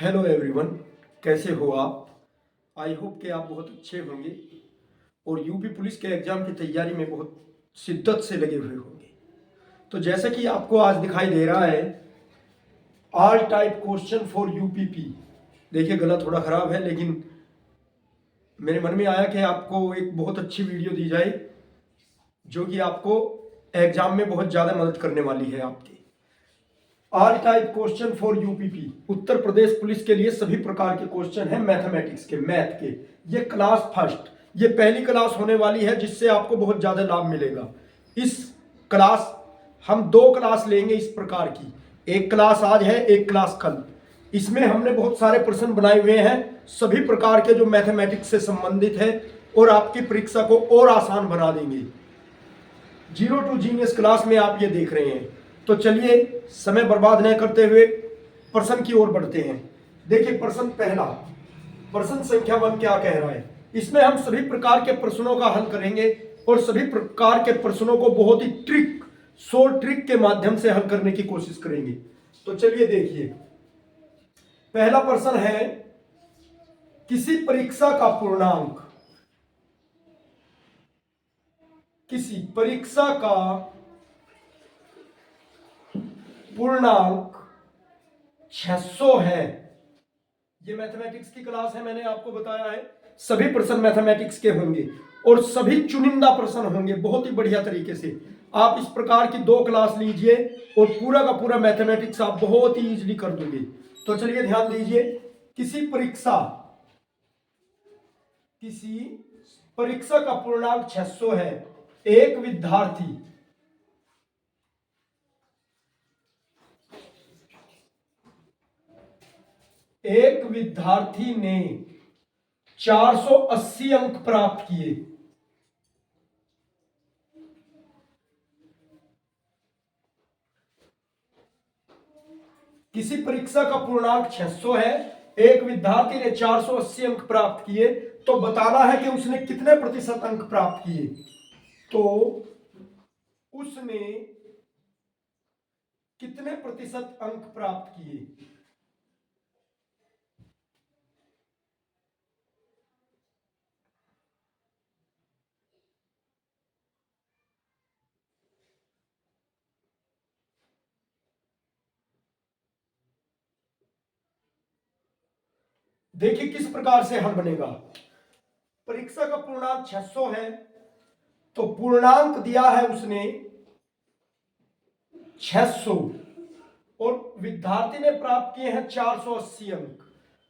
Hello everyone, कैसे हो आप। आई होप कि आप बहुत अच्छे होंगे और यूपी पुलिस के एग्ज़ाम की तैयारी में बहुत शिद्दत से लगे हुए होंगे। तो जैसे कि आपको आज दिखाई दे रहा है, all type question for UPP. देखिए, गला थोड़ा ख़राब है, लेकिन मेरे मन में आया कि आपको एक बहुत अच्छी वीडियो दी जाए जो कि आपको एग्ज़ाम में बहुत ज़्यादा मदद करने वाली है आपकी। All type question for UPP, Uttar Pradesh police के लिए सभी प्रकार के क्वेश्चन हैं मैथमेटिक्स के, मैथ के। ये क्लास फर्स्ट, ये पहली क्लास होने वाली है जिससे आपको बहुत ज़्यादा लाभ मिलेगा। इस क्लास हम दो क्लास लेंगे इस प्रकार की, एक क्लास आज है, एक क्लास कल। इसमें हमने बहुत सारे प्रश्न बनाए हुए हैं सभी प्रकार के जो मैथमेटिक्स से संबंधित है और आपकी परीक्षा को और आसान बना देंगे। जीरो टू जीनियस क्लास में आप ये देख रहे हैं। तो चलिए समय बर्बाद न करते हुए प्रश्न की ओर बढ़ते हैं। देखिए, प्रश्न पहला, प्रश्न संख्या 1 क्या कह रहा है। इसमें हम सभी प्रकार के प्रश्नों का हल करेंगे और सभी प्रकार के प्रश्नों को बहुत ही शॉर्ट ट्रिक के माध्यम से हल करने की कोशिश करेंगे। तो चलिए देखिए, पहला प्रश्न है, किसी परीक्षा का पूर्णांक, किसी परीक्षा का पूर्णांक 600 है। ये मैथमेटिक्स की क्लास है, मैंने आपको बताया है सभी प्रश्न मैथमेटिक्स के होंगे और सभी चुनिंदा प्रश्न होंगे बहुत ही बढ़िया तरीके से। आप इस प्रकार की दो क्लास लीजिए और पूरा का पूरा मैथमेटिक्स आप बहुत ही इजीली कर दोगे। तो चलिए ध्यान दीजिए, किसी परीक्षा का पूर्णांक 600 है। एक विद्यार्थी ने 480 अंक प्राप्त किए। किसी परीक्षा का पूर्णांक 600 है, एक विद्यार्थी ने 480 अंक प्राप्त किए, तो बताना है कि उसने कितने प्रतिशत अंक प्राप्त किए। तो उसने कितने प्रतिशत अंक प्राप्त किए। देखिए किस प्रकार से हल बनेगा। परीक्षा का पूर्णांक 600 है, तो पूर्णांक दिया है उसने 600 और विद्यार्थी ने प्राप्त किए हैं 480 अंक,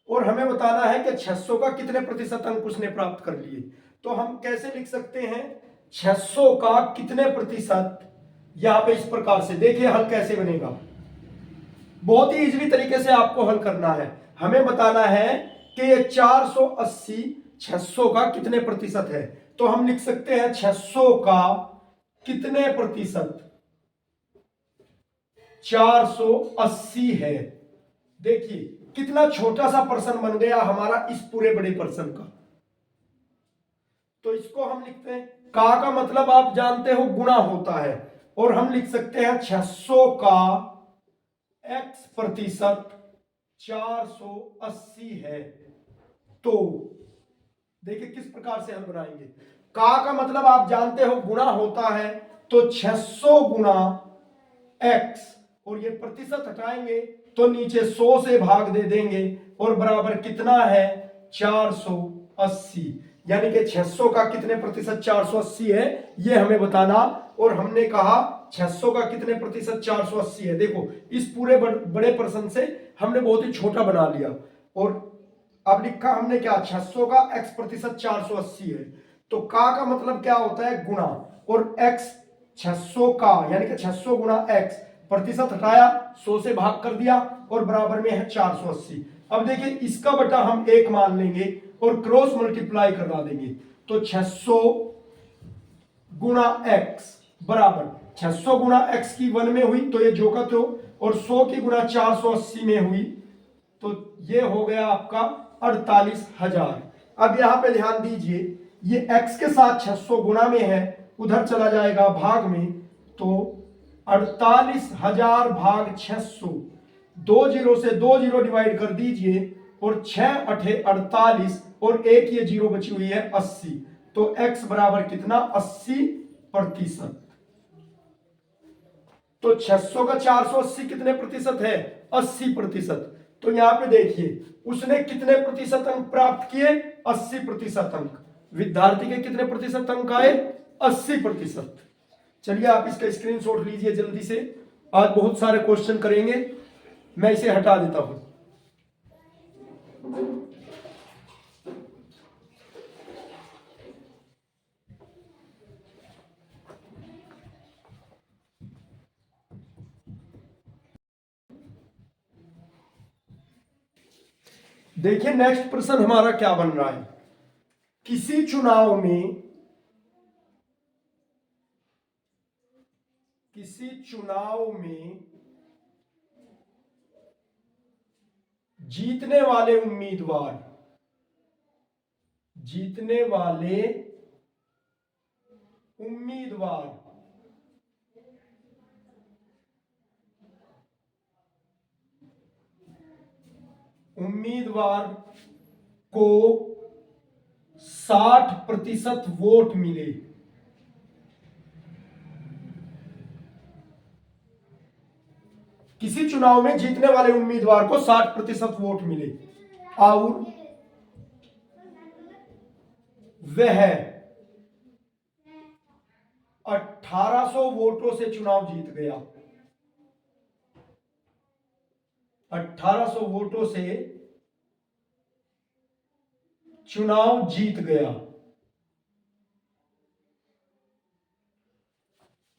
और हमें बताना है कि 600 का कितने प्रतिशत अंक उसने प्राप्त कर लिए। तो हम कैसे लिख सकते हैं 600 का कितने प्रतिशत, यहां पे इस प्रकार से देखिए हल कैसे बनेगा। बहुत ही इजीली तरीके से आपको हल करना है। हमें बताना है कि ये 480 600 का कितने प्रतिशत है। तो हम लिख सकते हैं 600 का कितने प्रतिशत 480 है। देखिए कितना छोटा सा प्रश्न बन गया हमारा इस पूरे बड़े प्रश्न का। तो इसको हम लिखते हैं, का मतलब आप जानते हो गुणा होता है, और हम लिख सकते हैं 600 का x प्रतिशत 480 है। तो देखिए किस प्रकार से हम बनाएंगे। का मतलब आप जानते हो गुणा होता है, तो 600 गुणा x, और ये प्रतिशत हटाएंगे तो नीचे 100 से भाग दे देंगे और बराबर कितना है 480। यानी कि 600 का कितने प्रतिशत 480 है ये हमें बताना। और हमने कहा 600 का कितने प्रतिशत 480 है। देखो इस पूरे बड़े प्रश्न से हमने बहुत ही छोटा बना लिया, और अब लिखा हमने क्या 600 का x प्रतिशत 480 है। तो का मतलब क्या होता है गुणा, और x 600 का यानी कि 600 गुणा x, प्रतिशत हटाया 100 से भाग कर दिया और बराबर में है 480। अब देखिए इसका बटा हम 1 मान लेंगे और क्रॉस मल्टीप्लाई करवा देंगे। तो 600 गुणा x बराबर 600 गुणा x की 1 में हुई तो ये जो का तो, और 100 की गुणा 480 में हुई तो ये हो गया आपका 48,000। अब यहां पे ध्यान दीजिए, ये x के साथ 600 गुणा में है, उधर चला जाएगा भाग में, तो 48,000 भाग 600 दो जीरो से दो जीरो डिवाइड कर दीजिए और 6 अठे 48 और एक ये जीरो बची हुई है 80। तो x बराबर कितना 80%। तो 600 का 480 कितने प्रतिशत है 80%। तो यहां पे देखिए उसने कितने प्रतिशत अंक प्राप्त किए 80% अंक। विद्यार्थी के कितने प्रतिशत अंक आए 80%। चलिए आप इसका स्क्रीनशॉट लीजिए जल्दी से, आज बहुत सारे क्वेश्चन करेंगे। मैं इसे हटा देता हूं। देखिए नेक्स्ट प्रश्न हमारा क्या बन रहा है। किसी चुनाव में जीतने वाले उम्मीदवार को 60% वोट मिले। किसी चुनाव में जीतने वाले उम्मीदवार को 60% वोट मिले और वह 1800 वोटों से चुनाव जीत गया। 1800 वोटों से चुनाव जीत गया।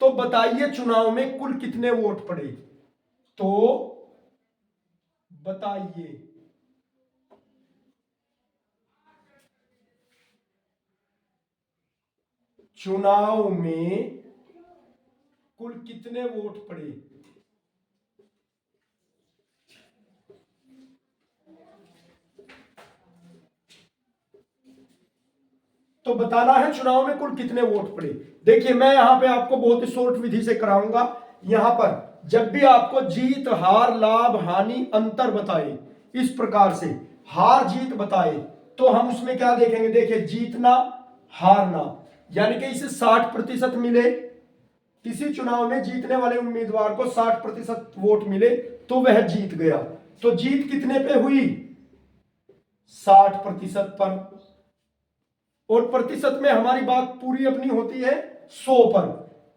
तो बताइए चुनाव में कुल कितने वोट पड़े। तो बताइए चुनाव में कुल कितने वोट पड़े। तो बताना है चुनाव में कुल कितने वोट पड़े। देखिए मैं यहां पे आपको बहुत ही शॉर्ट विधि से कराऊंगा। यहां पर जब भी आपको जीत हार लाभ हानि अंतर बताए, इस प्रकार से हार जीत बताए, तो हम उसमें क्या देखेंगे। देखिए जीतना हारना, यानी कि इसे 60% मिले। किसी चुनाव में जीतने वाले उम्मीदवार को 60% वोट मिले तो वह जीत गया। तो जीत कितने पे हुई 60% पर। और प्रतिशत में हमारी बात पूरी अपनी होती है 100 पर।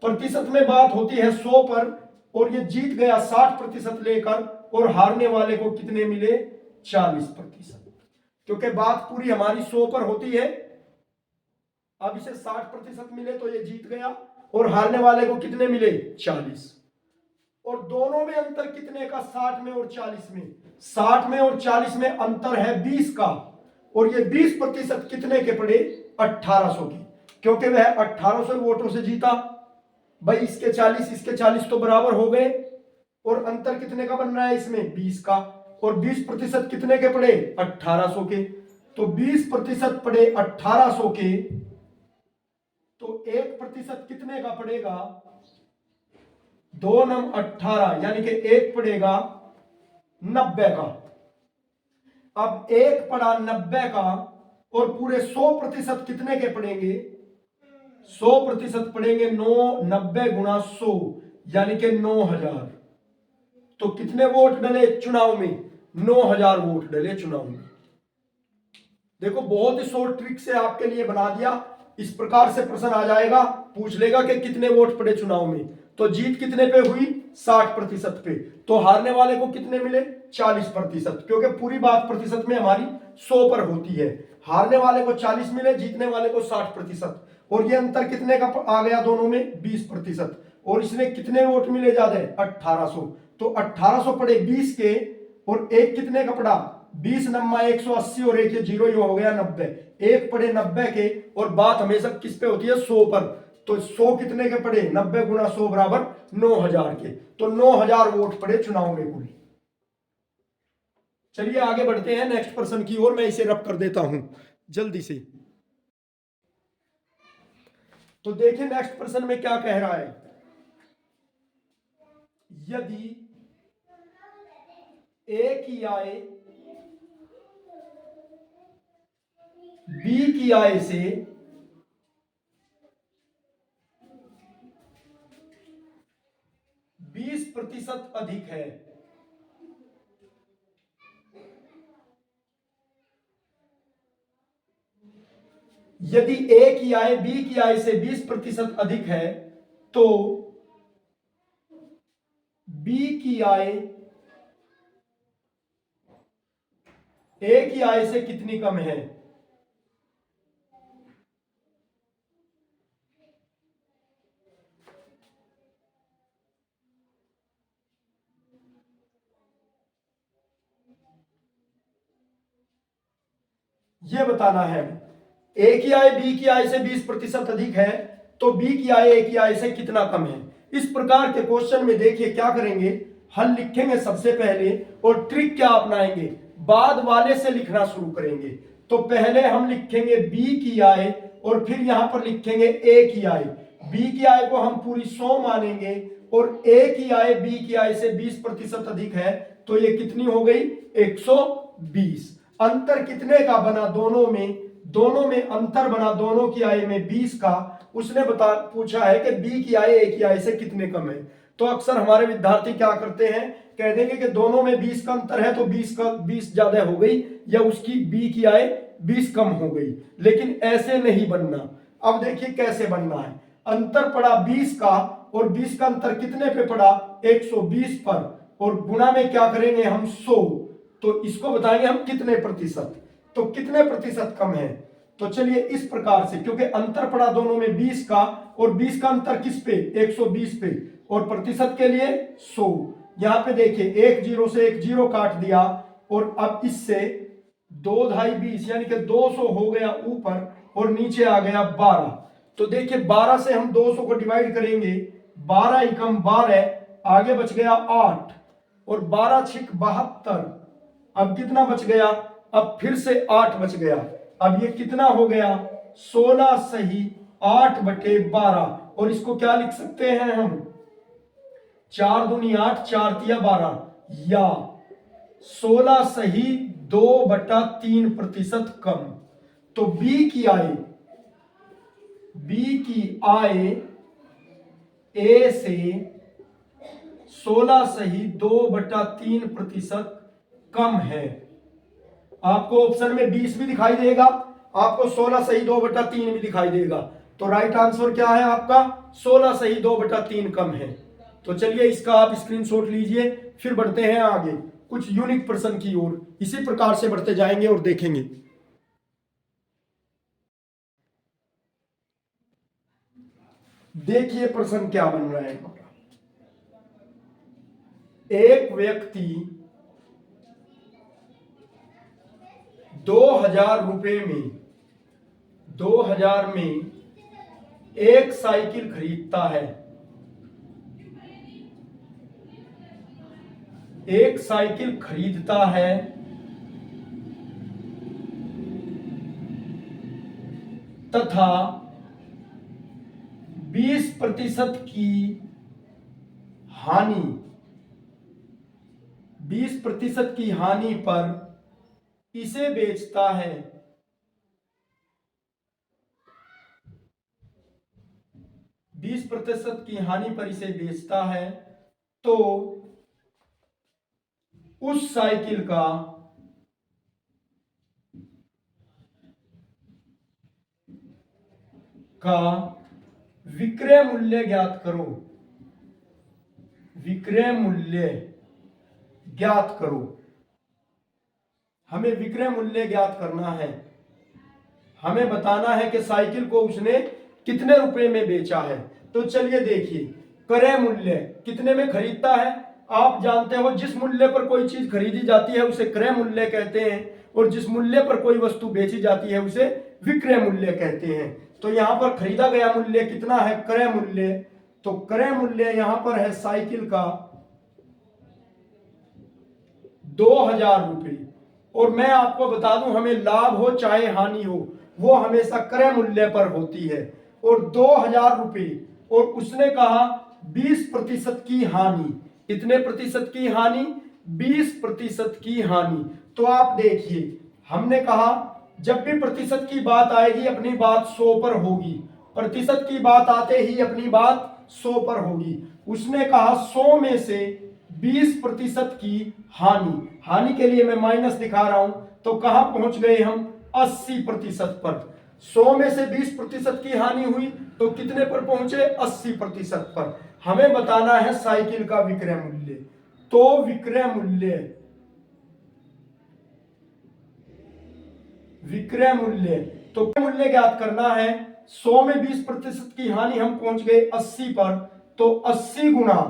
प्रतिशत में बात होती है 100 पर और ये जीत गया 60% लेकर और हारने वाले को कितने मिले 40%। क्योंकि बात पूरी हमारी 100 पर होती है। अब इसे 60% मिले तो ये जीत गया और हारने वाले को कितने मिले 40। और दोनों में अंतर कितने का 60 में और 40 में। 60 में और 40 में अंतर है 20 का। और ये 20% कितने के पड़े 1800 के, क्योंकि वह 1800 वोटों से जीता। भाई इसके 40 इसके 40 तो बराबर हो गए और अंतर कितने का बन रहा है इसमें 20 का। और 20% कितने के पड़े 1800 के। तो 20% पड़े 1800 के। तो 1% कितने का पड़ेगा 2 नम 18, यानी कि 1 पड़ेगा 90 का। अब 1 पड़ा 90 का और पूरे 100% कितने के पड़ेंगे 100% पड़ेंगे 90 गुणा 100, यानी कि 9000। तो कितने वोट डले चुनाव में 9000 वोट डले चुनाव में। देखो बहुत ही शॉर्ट ट्रिक से आपके लिए बना दिया। इस प्रकार से प्रश्न आ जाएगा, पूछ लेगा कि कितने वोट पड़े चुनाव में। तो जीत कितने पे हुई 60% पे। तो हारने वाले को कितने मिले 40%, क्योंकि पूरी बात प्रतिशत में हमारी 100 पर होती है। हारने वाले को 40 मिले, जीतने वाले को 60%। और ये अंतर कितने का आ गया दोनों में 20%। और इसने कितने वोट मिले ज्यादा 1800। तो 1800 पड़े 20 के और एक कितने का पड़ा 20 नम्मा 180 और एक ये जीरो हो गया 90। एक पड़े 90 के और बात हमेशा किस पे होती है 100 पर। तो 100 कितने के पड़े 90 गुणा 100 बराबर 9000 के। तो 9000 वोट पड़े चुनाव में कुल। चलिए आगे बढ़ते हैं नेक्स्ट प्रश्न की ओर। मैं इसे रब कर देता हूं जल्दी से। तो देखिए नेक्स्ट प्रश्न में क्या कह रहा है। यदि ए की आय बी की आय से 20% अधिक है। यदि ए की आय बी की आय से 20% अधिक है तो बी की आय ए की आय से कितनी कम है? यह बताना है। ए की आय बी की आय से 20% अधिक है तो बी की आय ए की आय से कितना कम है। इस प्रकार के क्वेश्चन में देखिए क्या करेंगे, हल लिखेंगे सबसे पहले और ट्रिक क्या अपनाएंगे, बाद वाले से लिखना शुरू करेंगे। तो पहले हम लिखेंगे बी की आय और फिर यहां पर लिखेंगे ए की आय। बी की आय को हम पूरी 100 मानेंगे और ए की आय बी की आय से 20% अधिक है तो ये कितनी हो गई, 120। अंतर कितने का बना दोनों में अंतर बना दोनों की आय में 20 का। उसने पूछा है कि बी की आय ए की आय से कितने कम है। तो अक्सर हमारे विद्यार्थी क्या करते हैं, कह देंगे कि दोनों में 20 का अंतर है तो 20 ज्यादा हो गई या उसकी बी की आय 20 कम हो गई, लेकिन ऐसे नहीं बनना। अब देखिए कैसे बनना है, अंतर पड़ा 20 का और 20 का अंतर कितने पे पड़ा, 120 पर, और गुणा में क्या करेंगे हम 100। तो इसको बताएंगे हम कितने प्रतिशत, तो कितने प्रतिशत कम है। तो चलिए इस प्रकार से, क्योंकि अंतर पड़ा दोनों में 20 का और 20 का अंतर किस पे, 120 पे, और प्रतिशत के लिए 100। यहां पे देखिए एक जीरो से एक जीरो काट दिया और अब इससे 2 ढाई 20 यानी कि 200 हो गया ऊपर और नीचे आ गया 12। तो देखिए 12 से हम 200 को डिवाइड करेंगे, 12 एकम 12, आगे बच गया 8 और 12 छिक 72। अब कितना बच गया, अब फिर से 8 बच गया। अब ये कितना हो गया, 16 सही 8/12। और इसको क्या लिख सकते हैं हम, 4 दूनी 8, 4 तिया 12, या 16 सही 2/3% कम। तो बी की आय ए से 16 सही 2/3% कम है। आपको ऑप्शन में 20 भी दिखाई देगा, आपको 16 सही 2/3 भी दिखाई देगा। तो राइट आंसर क्या है आपका, 16 सही 2/3 कम है। तो चलिए इसका आप स्क्रीनशॉट लीजिए, फिर बढ़ते हैं आगे कुछ यूनिक प्रश्न की ओर। इसी प्रकार से बढ़ते जाएंगे और देखेंगे। देखिए प्रश्न क्या बन रहा है, एक व्यक्ति 2000 रुपए में 2000 में एक साइकिल खरीदता है। एक साइकिल खरीदता है तथा 20% की हानि 20% की हानि पर इसे बेचता है। 20% की हानि पर इसे बेचता है तो उस साइकिल का विक्रय मूल्य ज्ञात करो। विक्रय मूल्य ज्ञात करो। हमें विक्रय मूल्य ज्ञात करना है। हमें बताना है कि साइकिल को उसने कितने रुपए में बेचा है। तो चलिए देखिए, क्रय मूल्य कितने में खरीदता है। आप जानते हो जिस मूल्य पर कोई चीज खरीदी जाती है उसे क्रय मूल्य कहते हैं और जिस मूल्य पर कोई वस्तु बेची जाती है उसे विक्रय मूल्य कहते हैं। तो यहां पर खरीदा गया मूल्य कितना है, क्रय मूल्य। तो क्रय मूल्य यहां पर है साइकिल का 2000 रुपए। और मैं आपको बता दूं, हमें लाभ हो चाहे हानि हो, वो हमेशा क्रय मूल्य पर होती है। और 2000 रुपए, और उसने कहा 20% की हानि। कितने प्रतिशत की हानि, 20% की हानि। तो आप देखिए, हमने कहा जब भी प्रतिशत की बात आएगी अपनी बात 100 पर होगी, प्रतिशत की बात आते ही अपनी बात 100 पर होगी। उसने कहा 100 में से 20% की हानि, हानि के लिए मैं माइनस दिखा रहा हूं, तो कहां पहुंच गए हम? 80% पर। 100 में से 20% की हानि हुई तो कितने पर पहुंचे? 80% पर। हमें बताना है साइकिल का विक्रय मूल्य। तो विक्रय मूल्य, विक्रय मूल्य, तो मूल्य ज्ञात करना है। 100 में 20% की हानि, हम पहुंच गए 80 पर, तो 80 गुना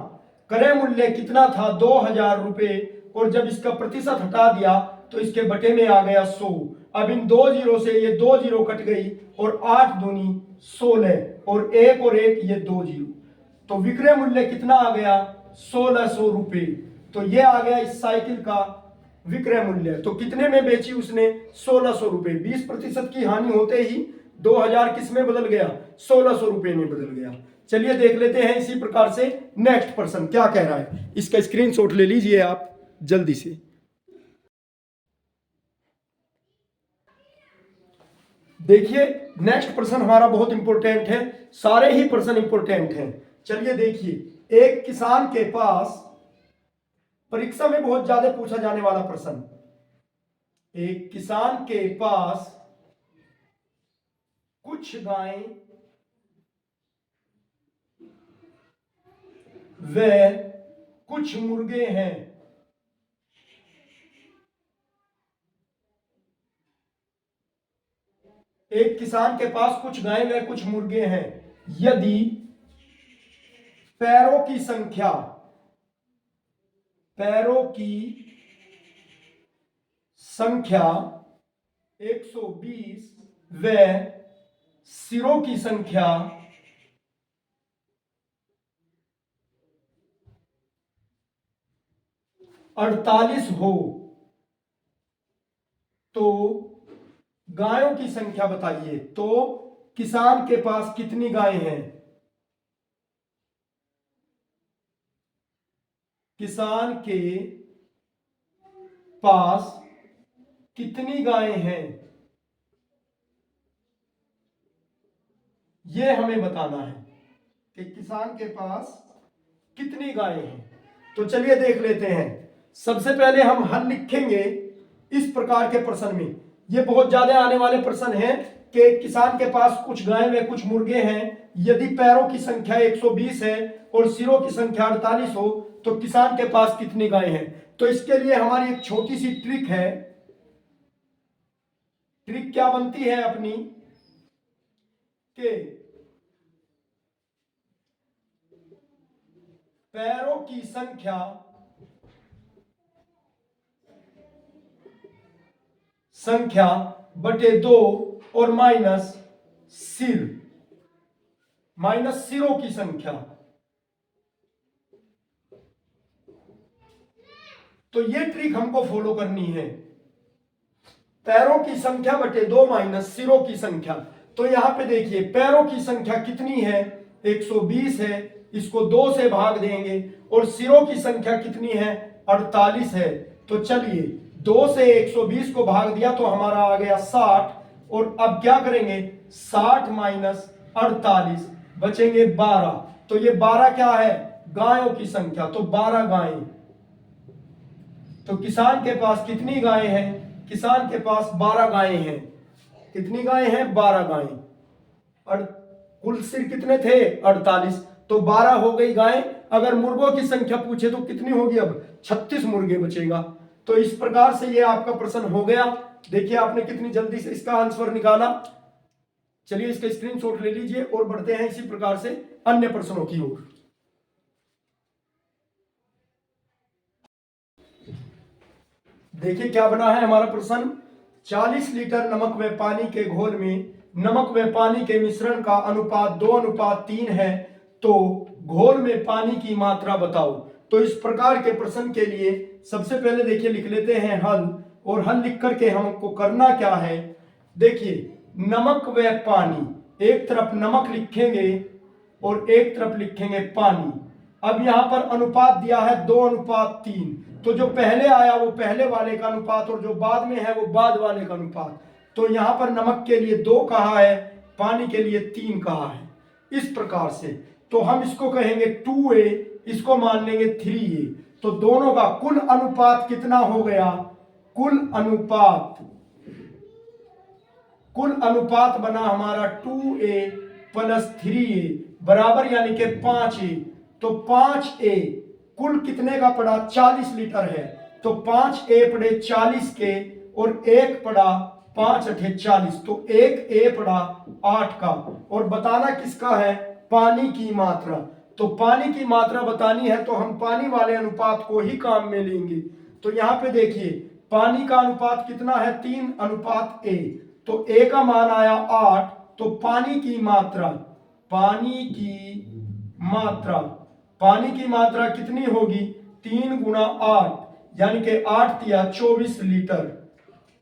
क्रय मूल्य कितना था? 2000 रुपए, और जब इसका प्रतिशत हटा दिया तो इसके बटे में आ गया 100। अब इन 2 जीरो से ये 2 जीरो कट गई, और 8 दूनी 16, और एक ये 2 जीरो, तो विक्रय मूल्य कितना आ गया? 1600 रुपए। तो ये आ गया इस साइकिल का विक्रय मूल्य। तो कितने में बेची उसने? 1600 रुपए। 20% की हानि होते ही 2000 किस में बदल गया? 1600 रुपए में बदल गया। चलिए देख लेते हैं इसी प्रकार से नेक्स्ट पर्सन क्या कह रहा है। इसका स्क्रीनशॉट ले लीजिए आप जल्दी से। देखिए नेक्स्ट पर्सन हमारा बहुत इंपॉर्टेंट है, सारे ही पर्सन इंपॉर्टेंट हैं। चलिए देखिए, एक किसान के पास, परीक्षा में बहुत ज्यादा पूछा जाने वाला प्रश्न, एक किसान के पास कुछ गायें व कुछ मुर्गे हैं। एक किसान के पास कुछ गायें व कुछ मुर्गे हैं। यदि पैरों की संख्या, पैरों की संख्या 120 व सिरों की संख्या 48 हो, तो गायों की संख्या बताइए। तो किसान के पास कितनी गायें हैं? किसान के पास कितनी गायें हैं, यह हमें बताना है कि किसान के पास कितनी गायें हैं। तो चलिए देख लेते हैं। सबसे पहले हम हल लिखेंगे इस प्रकार के प्रश्न में। ये बहुत ज्यादा आने वाले प्रश्न हैं कि किसान के पास कुछ गायें व कुछ मुर्गे हैं। यदि पैरों की संख्या 120 है और सिरों की संख्या 48 हो, तो किसान के पास कितनी गायें हैं? तो इसके लिए हमारी एक छोटी सी ट्रिक है। ट्रिक क्या बनती है अपनी कि पैरों की संख्या बटे 2 और माइनस सिरों की संख्या। तो ये ट्रिक हमको फॉलो करनी है। पैरों की संख्या बटे 2 माइनस सिरों की संख्या। तो यहां पे देखिए पैरों की संख्या कितनी है? 120 है, इसको 2 से भाग देंगे, और सिरों की संख्या कितनी है? 48 है। तो चलिए 2 से 120 को भाग दिया तो हमारा आ गया 60, और अब क्या करेंगे? 60 माइनस 48 बचेंगे 12। तो ये 12 क्या है? गायों की संख्या। तो 12 गायें। तो किसान के पास कितनी गायें हैं? किसान के पास 12 गायें हैं। कितनी गायें हैं? 12 गायें। और कुल सिर कितने थे? 48। तो 12 हो गई गायें। अगर मुर्गों की संख्या पूछे तो कितनी होगी? अब 36 मुर्गे बचेगा। तो इस प्रकार से ये आपका प्रश्न हो गया। देखिए आपने कितनी जल्दी से इसका आंसर निकाला। चलिए इसका स्क्रीनशॉट ले लीजिए और बढ़ते हैं इसी प्रकार से अन्य प्रश्नों की ओर। देखिए क्या बना है हमारा प्रश्न। 40 लीटर नमक व पानी के घोल में नमक व पानी के मिश्रण का अनुपात 2:3 है, तो घोल में पानी की मात्रा बताओ। तो इस प्रकार के प्रश्न के लिए सबसे पहले देखिए लिख लेते हैं हल, और हल लिख करके हमको करना क्या है? देखिए नमक व पानी, एक तरफ नमक लिखेंगे और एक तरफ लिखेंगे पानी। अब यहां पर अनुपात दिया है 2:3, तो जो पहले आया वो पहले वाले का अनुपात और जो बाद में है वो बाद वाले का अनुपात। तो यहां पर नमक के लिए 2 कहा है, पानी के लिए 3 कहा है, इस प्रकार से। तो हम इसको कहेंगे 2A, इसको मान लेंगे 3A। तो दोनों का कुल अनुपात कितना हो गया? कुल अनुपात बना हमारा 2A प्लस 3A बराबर यानी कि 5A। तो 5A कुल कितने का पड़ा? 40 लीटर है। तो 5A पड़े 40 के और 1 पड़ा 5 अठे 40, तो 1A पड़ा 8 का। और बताना किसका है? पानी की मात्रा। तो पानी की मात्रा बतानी है तो हम पानी वाले अनुपात को ही काम में लेंगे। तो यहां पे देखिए पानी का अनुपात कितना है? 3:A। तो A का मान आया 8, तो पानी की मात्रा कितनी होगी? 3 गुणा 8 यानी कि 8 तिया 24 लीटर।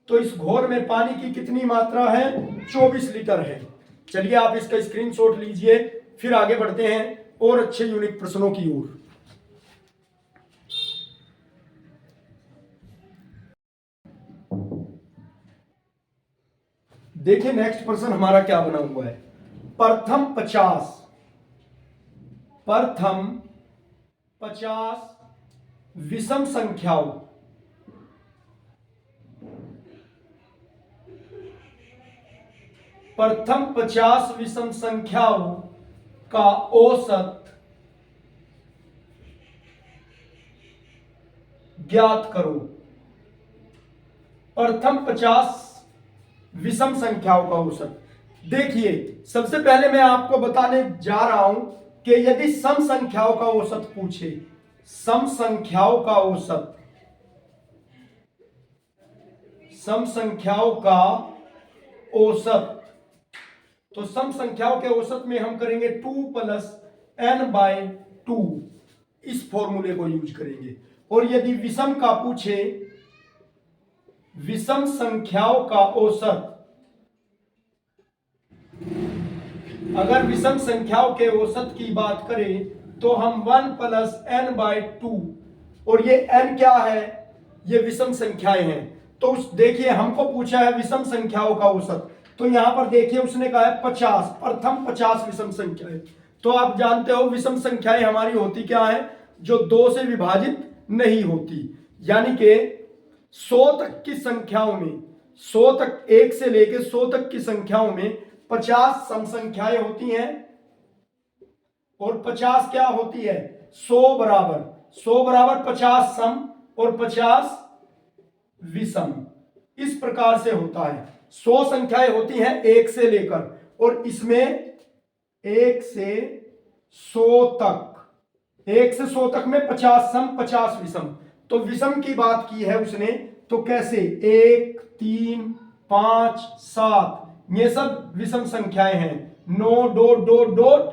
तो इस घोर में पानी की कितनी मात्रा है? 24 लीटर है। चलिए आप इसका स्क्रीनशॉट लीजिए, फिर आगे बढ़ते हैं और अच्छे यूनिक प्रश्नों की ओर। देखिए नेक्स्ट प्रश्न हमारा क्या बना हुआ है। प्रथम 50 विषम संख्याओं का औसत ज्ञात करो। प्रथम 50 विषम संख्याओं का औसत। देखिए सबसे पहले मैं आपको बताने जा रहा हूं कि यदि सम संख्याओं का औसत पूछे, सम संख्याओं का औसत, तो सम संख्याओं के औसत में हम करेंगे 2 + n/2, इस फॉर्मूले को यूज करेंगे। और यदि विषम का पूछे, विषम संख्याओं का औसत, अगर विषम संख्याओं के औसत की बात करें तो हम 1 + n/2, और ये n क्या है? ये विषम संख्याएं हैं। तो देखिए हमको पूछा है विषम संख्याओं का औसत, तो यहां पर देखिए उसने कहा है 50, प्रथम 50 विषम संख्याएं। तो आप जानते हो विषम संख्याएं हमारी होती क्या है? जो 2 से विभाजित नहीं होती, यानी कि 100 तक की संख्याओं में, 100 तक, 1 से लेकर 100 तक की संख्याओं में 50 सम संख्याएं होती हैं और 50 क्या होती है? 100 बराबर 50 सम और 50 विषम, इस प्रकार से होता है। 100 संख्याएं होती हैं 1 से लेकर, और इसमें 1 से 100 तक, 1 से 100 तक में 50 सम 50 विषम। तो विषम की बात की है उसने, तो कैसे? 1 3 5 7, ये सब विषम संख्याएं हैं। 9 डॉट डॉट डॉट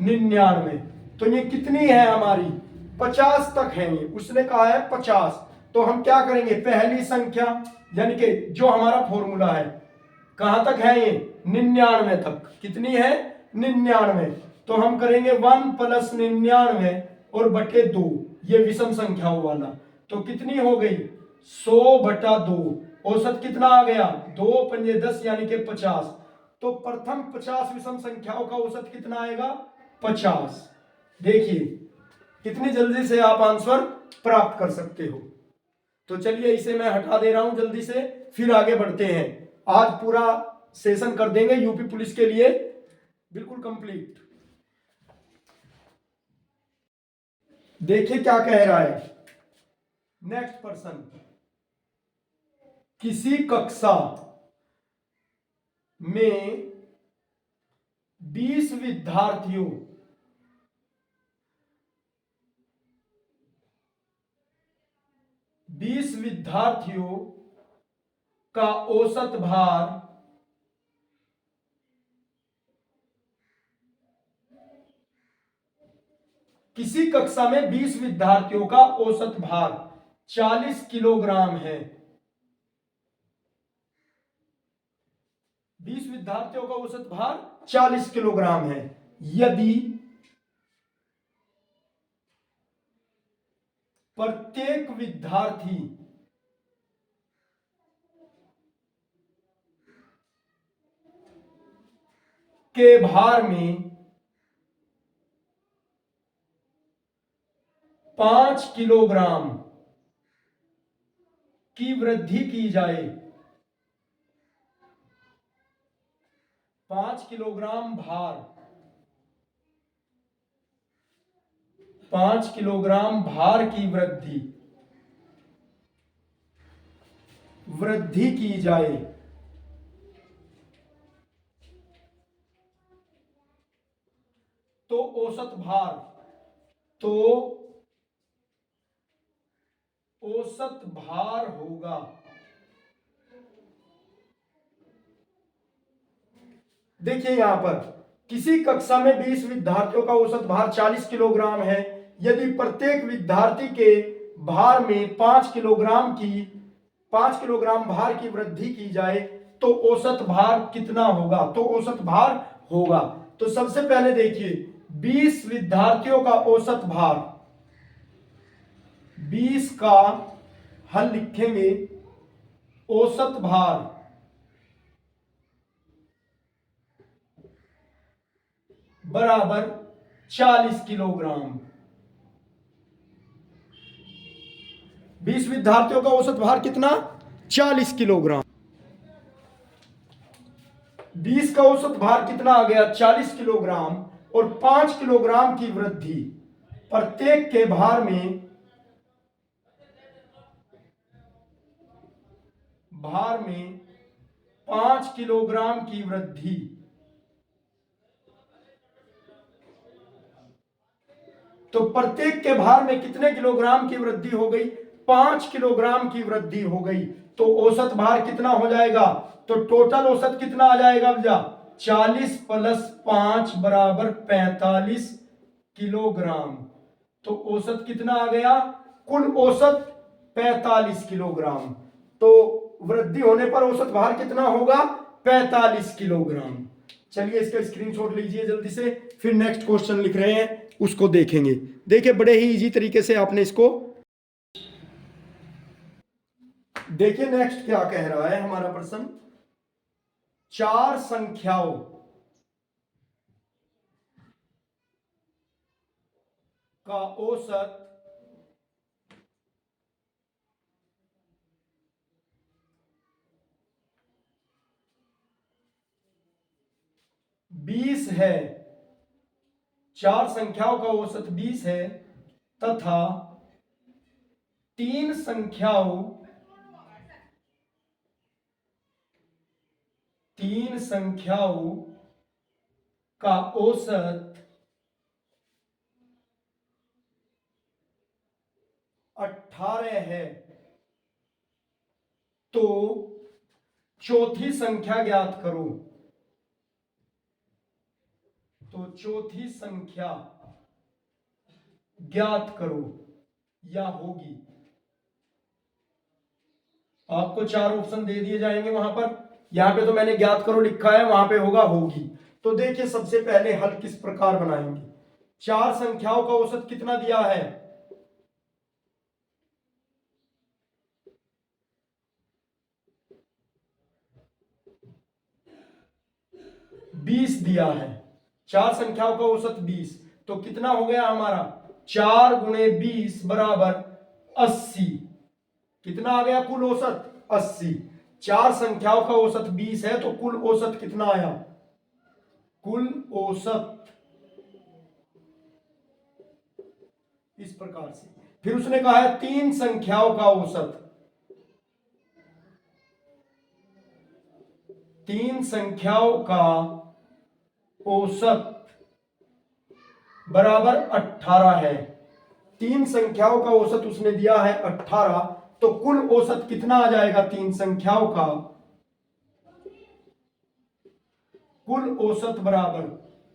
99, तो ये कितनी है हमारी? 50 तक है ये, उसने कहा है 50। तो हम क्या करेंगे? पहली संख्या यानी कि जो हमारा फॉर्मूला है कहां तक है? ये 99 तक। कितनी है? 99। तो हम करेंगे 1 + 99 और बटे 2, ये विषम संख्याओं वाला। तो कितनी हो गई? 100/2। औसत कितना आ गया? 2 पंजे 10 यानी कि 50। तो प्रथम 50 विषम संख्याओं का औसत कितना आएगा? 50। देखिए कितनी जल्दी से आप आंसर प्राप्त कर सकते हो। तो चलिए इसे मैं हटा दे रहा हूं जल्दी से, फिर आगे बढ़ते हैं। आज पूरा सेशन कर देंगे यूपी पुलिस के लिए बिल्कुल कंप्लीट। देखिए क्या कह रहा है नेक्स्ट पर्सन। किसी कक्षा में 20 विद्यार्थियों का औसत भार किसी कक्षा में 20 विद्यार्थियों का औसत भार 40 किलोग्राम है। 20 विद्यार्थियों का औसत भार 40 किलोग्राम है। यदि प्रत्येक विद्यार्थी के भार में 5 किलोग्राम की वृद्धि की जाए। 5 किलोग्राम भार, 5 किलोग्राम भार की वृद्धि की जाए तो औसत भार होगा। देखिए यहां पर किसी कक्षा में 20 विद्यार्थियों का औसत भार 40 किलोग्राम है। यदि प्रत्येक विद्यार्थी के भार में 5 किलोग्राम भार की वृद्धि की जाए तो औसत भार कितना होगा? तो औसत भार होगा। तो सबसे पहले देखिए 20 विद्यार्थियों का औसत भार, 20 का हल लिखेंगे, औसत भार बराबर 40 किलोग्राम। 20 विद्यार्थियों का औसत भार कितना? 40 किलोग्राम। 20 का औसत भार कितना आ गया? 40 किलोग्राम। और 5 किलोग्राम की वृद्धि, प्रत्येक के भार में 5 किलोग्राम की वृद्धि, तो प्रत्येक के भार में कितने किलोग्राम की वृद्धि हो गई? 5 किलोग्राम की वृद्धि हो गई। तो औसत भार कितना हो जाएगा? तो टोटल औसत कितना आ जाएगा भैया? 40 प्लस 5 बराबर 45 किलोग्राम। तो औसत कितना आ गया? कुल औसत 45 किलोग्राम। तो वृद्धि होने पर औसत भार कितना होगा? 45 किलोग्राम। चलिए इसका स्क्रीनशॉट लीजिए जल्दी से, फिर नेक्स्ट क्वेश्चन लिख रहे हैं उसको देखेंगे। देखिए बड़े ही इजी तरीके से आपने इसको देखिए। नेक्स्ट क्या कह रहा है हमारा प्रश्न? 4 संख्याओं का औसत 20 है। 4 संख्याओं का औसत 20 है तथा 3 संख्याओं का औसत 18 है, तो चौथी संख्या ज्ञात करो। तो चौथी संख्या ज्ञात करो या होगी। आपको 4 ऑप्शन दे दिए जाएंगे वहां पर। यहां पे तो मैंने ज्ञात करो लिखा है, वहां पे होगा होगी। तो देखिए सबसे पहले हल किस प्रकार बनाएंगे। 4 संख्याओं का औसत कितना दिया है? 20 दिया है। 4 संख्याओं का औसत 20, तो कितना हो गया हमारा? 4 गुणे 20 बराबर 80। कितना आ गया कुल औसत? 80। 4 संख्याओं का औसत 20 है, तो कुल औसत कितना आया? कुल औसत इस प्रकार से। फिर उसने कहा है 3 संख्याओं का औसत, 3 संख्याओं का औसत बराबर 18 है। 3 संख्याओं का औसत उसने दिया है 18, तो कुल औसत कितना आ जाएगा? 3 संख्याओं का कुल औसत बराबर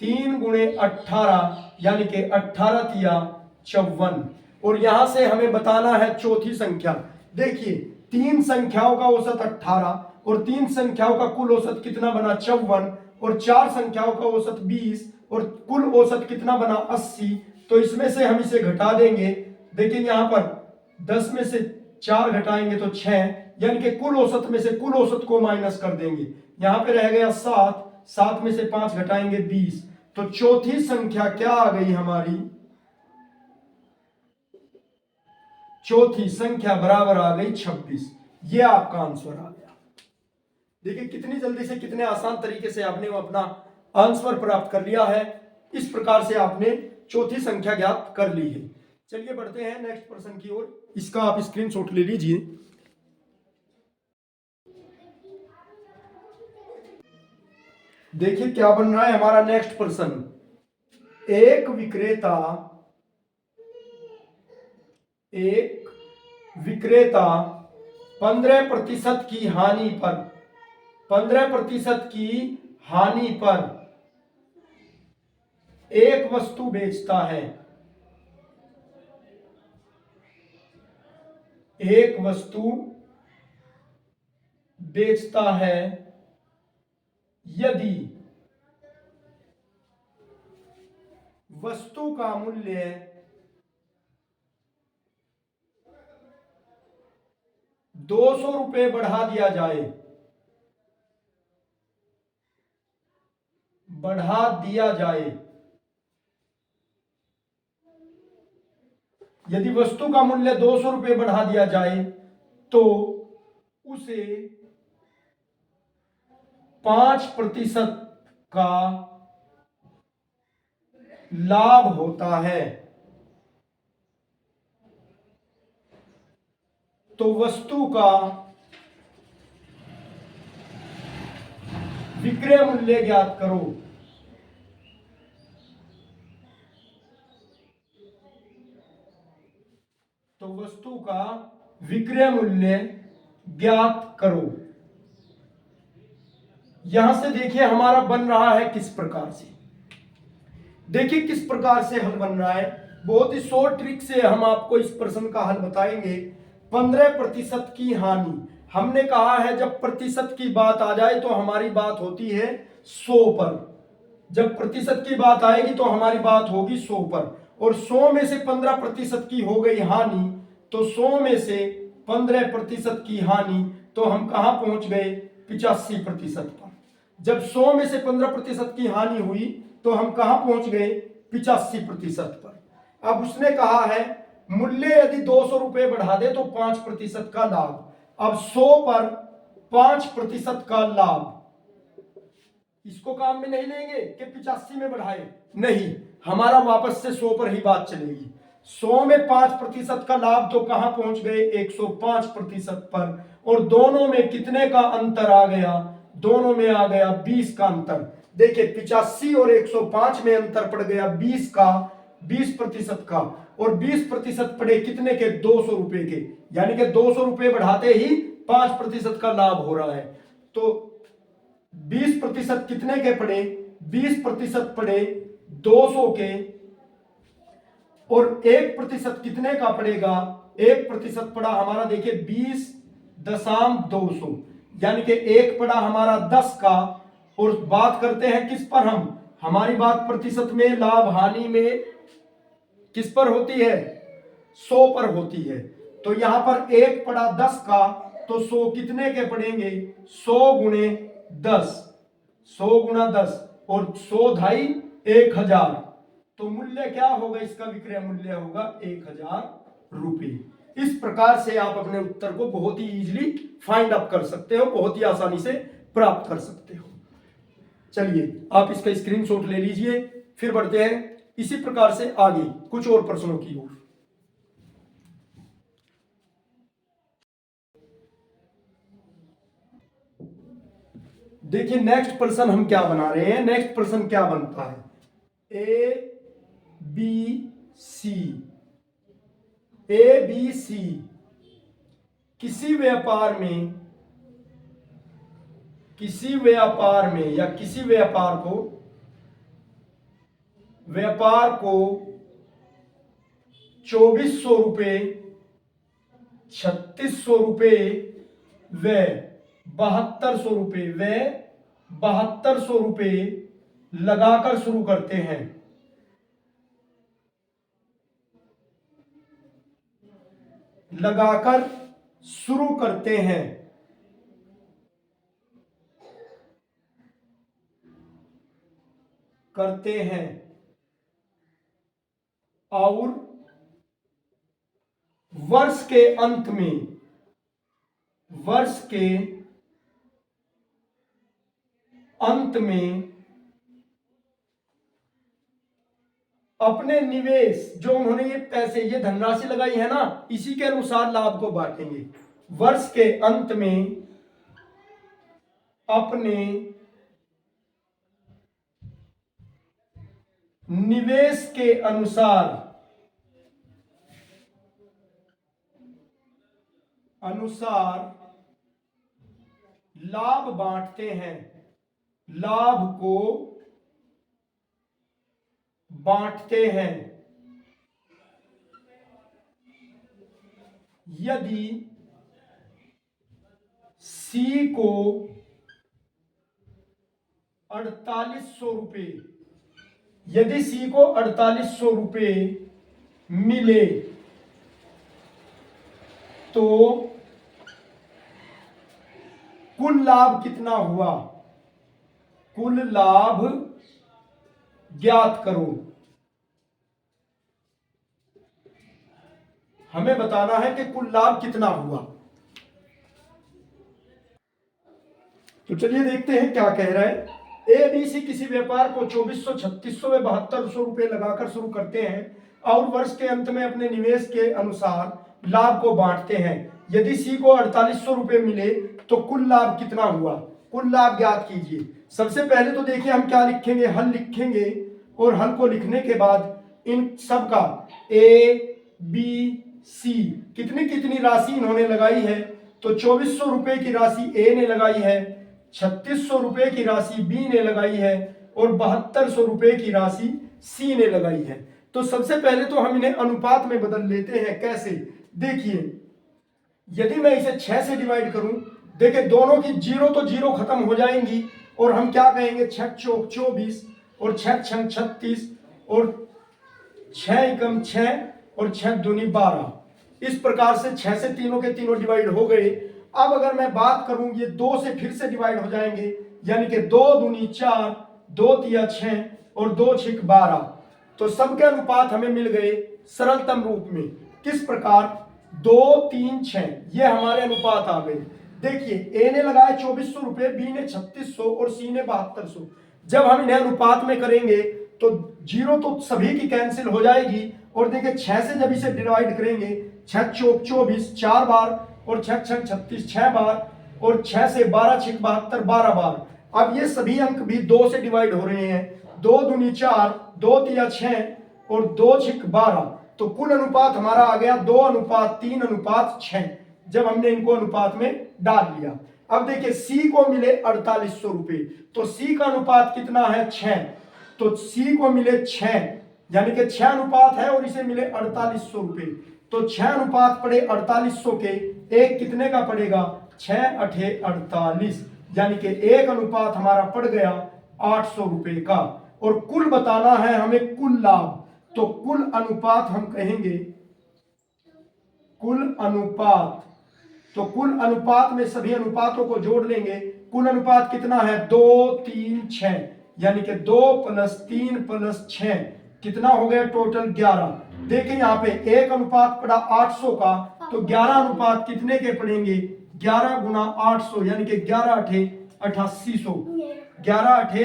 3 गुणे 18, यानी कि 18 तिया 54। और यहां से हमें बताना है चौथी संख्या। देखिए 3 संख्याओं का औसत 18 और 3 संख्याओं का कुल औसत कितना बना? 54। और 4 संख्याओं का औसत 20 और कुल औसत कितना बना? 80। तो इसमें से हम इसे घटा देंगे। देखिए यहां पर 10 में से 4 घटाएंगे तो 6, यानी कि कुल औसत में से कुल औसत को माइनस कर देंगे। यहां पे रह गया 7, 7 में से 5 घटाएंगे 20। तो चौथी संख्या क्या आ गई हमारी? चौथी संख्या बराबर आ गई 26। ये आपका आंसर आ गया। देखिए कितनी जल्दी से, कितने आसान तरीके से आपने वो अपना आंसर प्राप्त कर लिया है। इस प्रकार से आपने चौथी संख्या ज्ञात कर ली है। चलिए बढ़ते हैं नेक्स्ट प्रश्न की ओर। इसका आप स्क्रीनशॉट ले लीजिए। देखिए क्या बन रहा है हमारा नेक्स्ट प्रश्न। एक विक्रेता 15% की हानि पर 15% की हानि पर एक वस्तु बेचता है। एक वस्तु बेचता है यदि वस्तु का मूल्य 200 रुपए बढ़ा दिया जाए, बढ़ा दिया जाए। यदि वस्तु का मूल्य 200 रुपए बढ़ा दिया जाए तो उसे 5% का लाभ होता है। तो वस्तु का विक्रय मूल्य ज्ञात करो। तो वस्तु का विक्रय मूल्य ज्ञात करो। यहां से देखिए हमारा बन रहा है किस प्रकार से। देखिए किस प्रकार से हल बन रहा है। बहुत ही शॉर्ट ट्रिक से हम आपको इस प्रश्न का हल बताएंगे। 15% की हानि, हमने कहा है जब प्रतिशत की बात आ जाए तो हमारी बात होती है 100 पर। जब प्रतिशत की बात आएगी तो हमारी बात होगी 100 पर। और 100 में से 15% की हो गई हानि, तो 100 में से 15% की हानि, तो हम कहां पहुंच गए? 85% पर। जब 100 में से 15% की हानि हुई तो हम कहां पहुंच गए? 85% पर। अब उसने कहा है मूल्य यदि 200 रुपए बढ़ा दे तो 5% का लाभ। अब 100 पर 5% का लाभ, इसको काम में नहीं लेंगे कि 85 में बढ़ाए, नहीं, हमारा वापस से 100 पर ही बात चलेगी। 100 में 5% का लाभ, तो कहां पहुंच गए? 105% पर। और दोनों में कितने का अंतर आ गया? दोनों में आ गया 20 का अंतर। देखिए 85 और 105 में अंतर पड़ गया 20 का, 20% का। और 20% पड़े कितने के? 200 रुपए के। यानी कि 200 रुपए बढ़ाते ही 5% का लाभ हो रहा है। तो 20% कितने के पड़े? 20% पड़े 200 के। और 1% कितने का पड़ेगा? 1% पड़ा हमारा, देखिए 20.200, यानी कि 1 पड़ा हमारा 10 का। और बात करते हैं किस पर हम? हमारी बात प्रतिशत में, लाभ हानि में किस पर होती है? 100 पर होती है। तो यहां पर 1 पड़ा 10 का, तो 100 कितने के पड़ेंगे? 100 गुणे 10, 100 गुणा 10, और 100 ढाई 1000। तो मूल्य क्या होगा? इसका विक्रय मूल्य होगा 1000 रुपए। इस प्रकार से आप अपने उत्तर को बहुत ही इजीली फाइंड अप कर सकते हो, बहुत ही आसानी से प्राप्त कर सकते हो। चलिए आप इसका स्क्रीनशॉट ले लीजिए। फिर बढ़ते हैं इसी प्रकार से आगे कुछ और प्रश्नों की ओर। देखिए नेक्स्ट प्रश्न हम क्या बना रहे हैं। नेक्स्ट प्रश्न क्या बनता है? ABC, ABC किसी व्यापार में, किसी व्यापार में या किसी व्यापार को 2400 रुपए, 3600 रुपए व 7200 रुपए, व 7200 रुपए लगाकर शुरू करते हैं। लगाकर शुरू करते हैं। और वर्ष के अंत में अपने निवेश, जो उन्होंने ये पैसे, ये धनराशि लगाई है ना, इसी के अनुसार लाभ को बांटेंगे। वर्ष के अंत में अपने निवेश के अनुसार लाभ बांटते हैं, लाभ को बांटते हैं। यदि सी को 4800 रुपये, यदि सी को 4800 रुपये मिले तो कुल लाभ कितना हुआ? कुल लाभ ज्ञात करो। हमें बताना है कि कुल लाभ कितना हुआ। तो चलिए देखते हैं क्या कह रहा है। ए बी सी किसी व्यापार को 2400, 3600 व 7200 रुपए लगाकर शुरू करते हैं और वर्ष के अंत में अपने निवेश के अनुसार लाभ को बांटते हैं। यदि सी को 4800 रुपए मिले तो कुल लाभ कितना हुआ? कुल लाभ ज्ञात कीजिए। सबसे पहले तो देखिए हम क्या लिखेंगे, हल लिखेंगे और हल को लिखने के बाद इन सब का ए बी सी कितनी कितनी राशि इन्होंने लगाई है, तो 2400 रुपए की राशि ए ने लगाई है, 3600 रुपए की राशि बी ने लगाई है और 7200 रुपए की राशि सी ने लगाई है। तो सबसे पहले तो हम इन्हें अनुपात में बदल लेते हैं। कैसे? देखिए, यदि मैं इसे 6 से डिवाइड करूं, देखिए दोनों की जीरो तो जीरो खत्म हो जाएंगी और हम क्या कहेंगे, 6 चौक 24 और 6 छंग 36 और 6 एकम 6 और 6 दूनी 12। इस प्रकार से 6 से तीनों के तीनों डिवाइड हो गए। अब अगर मैं बात करूं, ये 2 से फिर से डिवाइड हो जाएंगे, यानी कि 2 दूनी 4, 2 तिया 6 और 2 छिक 12। तो सबके अनुपात हमें मिल गए सरलतम रूप में। किस प्रकार? 2 3 6, ये हमारे अनुपात आ गए। देखिए, ए ने लगाए 2400 रुपए, बी ने 3600 और सी ने 7200। जब हम इन्हें अनुपात में करेंगे तो जीरो तो सभी की कैंसिल हो जाएगी और देखिए 6 से जब इसे डिवाइड करेंगे, 6 चौक 24 4 बार और 6 छंग 36 6 बार और 6 से 12 छिक 72 12 बार। अब ये सभी अंक भी 2 से डिवाइड हो रहे हैं, 2 दूनी 4, 2 तिया 6 और 2 छिक 12। तो कुल अनुपात हमारा आ गया 2:3:6 जब हमने इनको अनुपात में डाल लिया। अब देखिए सी को मिले 4800 रुपए, तो सी का अनुपात कितना है? 6। तो सी को मिले 6, यानी कि 6 अनुपात है और इसे मिले 4800 रुपए। तो 6 अनुपात पड़े 4800 के, एक कितने का पड़ेगा? 6 अठे 48, यानी कि एक अनुपात हमारा पड़ गया 800 रुपए का। और कुल बताना है हमें, कुल लाभ। तो कुल अनुपात हम कहेंगे, कुल अनुपात, तो कुल अनुपात में सभी अनुपातों को जोड़ लेंगे। कुल अनुपात कितना है? 2 3 6, यानी कि 2 + 3 + 6 कितना हो गया? टोटल 11। देखिए यहाँ पे एक अनुपात पड़ा 800 का, तो 11 अनुपात कितने के पड़ेंगे? 11 × 800, यानी कि 11 अठे 8800, 11 अठे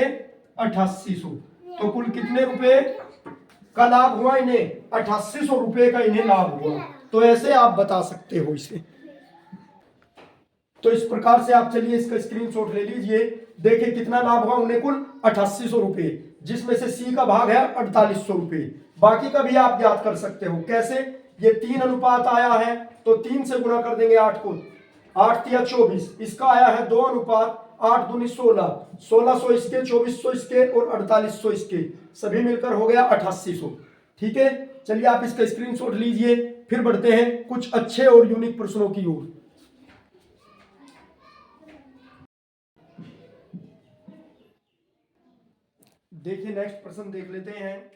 8800। तो कुल कितने रुपए का लाभ हुआ इन्हें? 8800 रुपए का इन्हें लाभ हुआ। तो ऐसे आप बता सकते हो इसे। तो इस प्रकार से आप चलिए इसका स्क्रीनशॉट ले लीजिए। देखिए कितना लाभ हुआ उन्हें? कुल 8800 रुपए, जिसमें से सी का भाग है 4800 रुपए। बाकी का भी आप याद कर सकते हो। कैसे? ये 3 अनुपात आया है तो 3 से गुणा कर देंगे 8 को, 8 तिया 24। इसका आया है 2 अनुपात, 8 दूनी 16, 1600 इसके, 2400 इसके और 4800 इसके, सभी मिलकर हो गया 8800। ठीक है, चलिए आप इसका स्क्रीनशॉट लीजिए। फिर बढ़ते हैं कुछ अच्छे और यूनिक प्रश्नों की ओर। देखिए नेक्स्ट प्रश्न देख लेते हैं।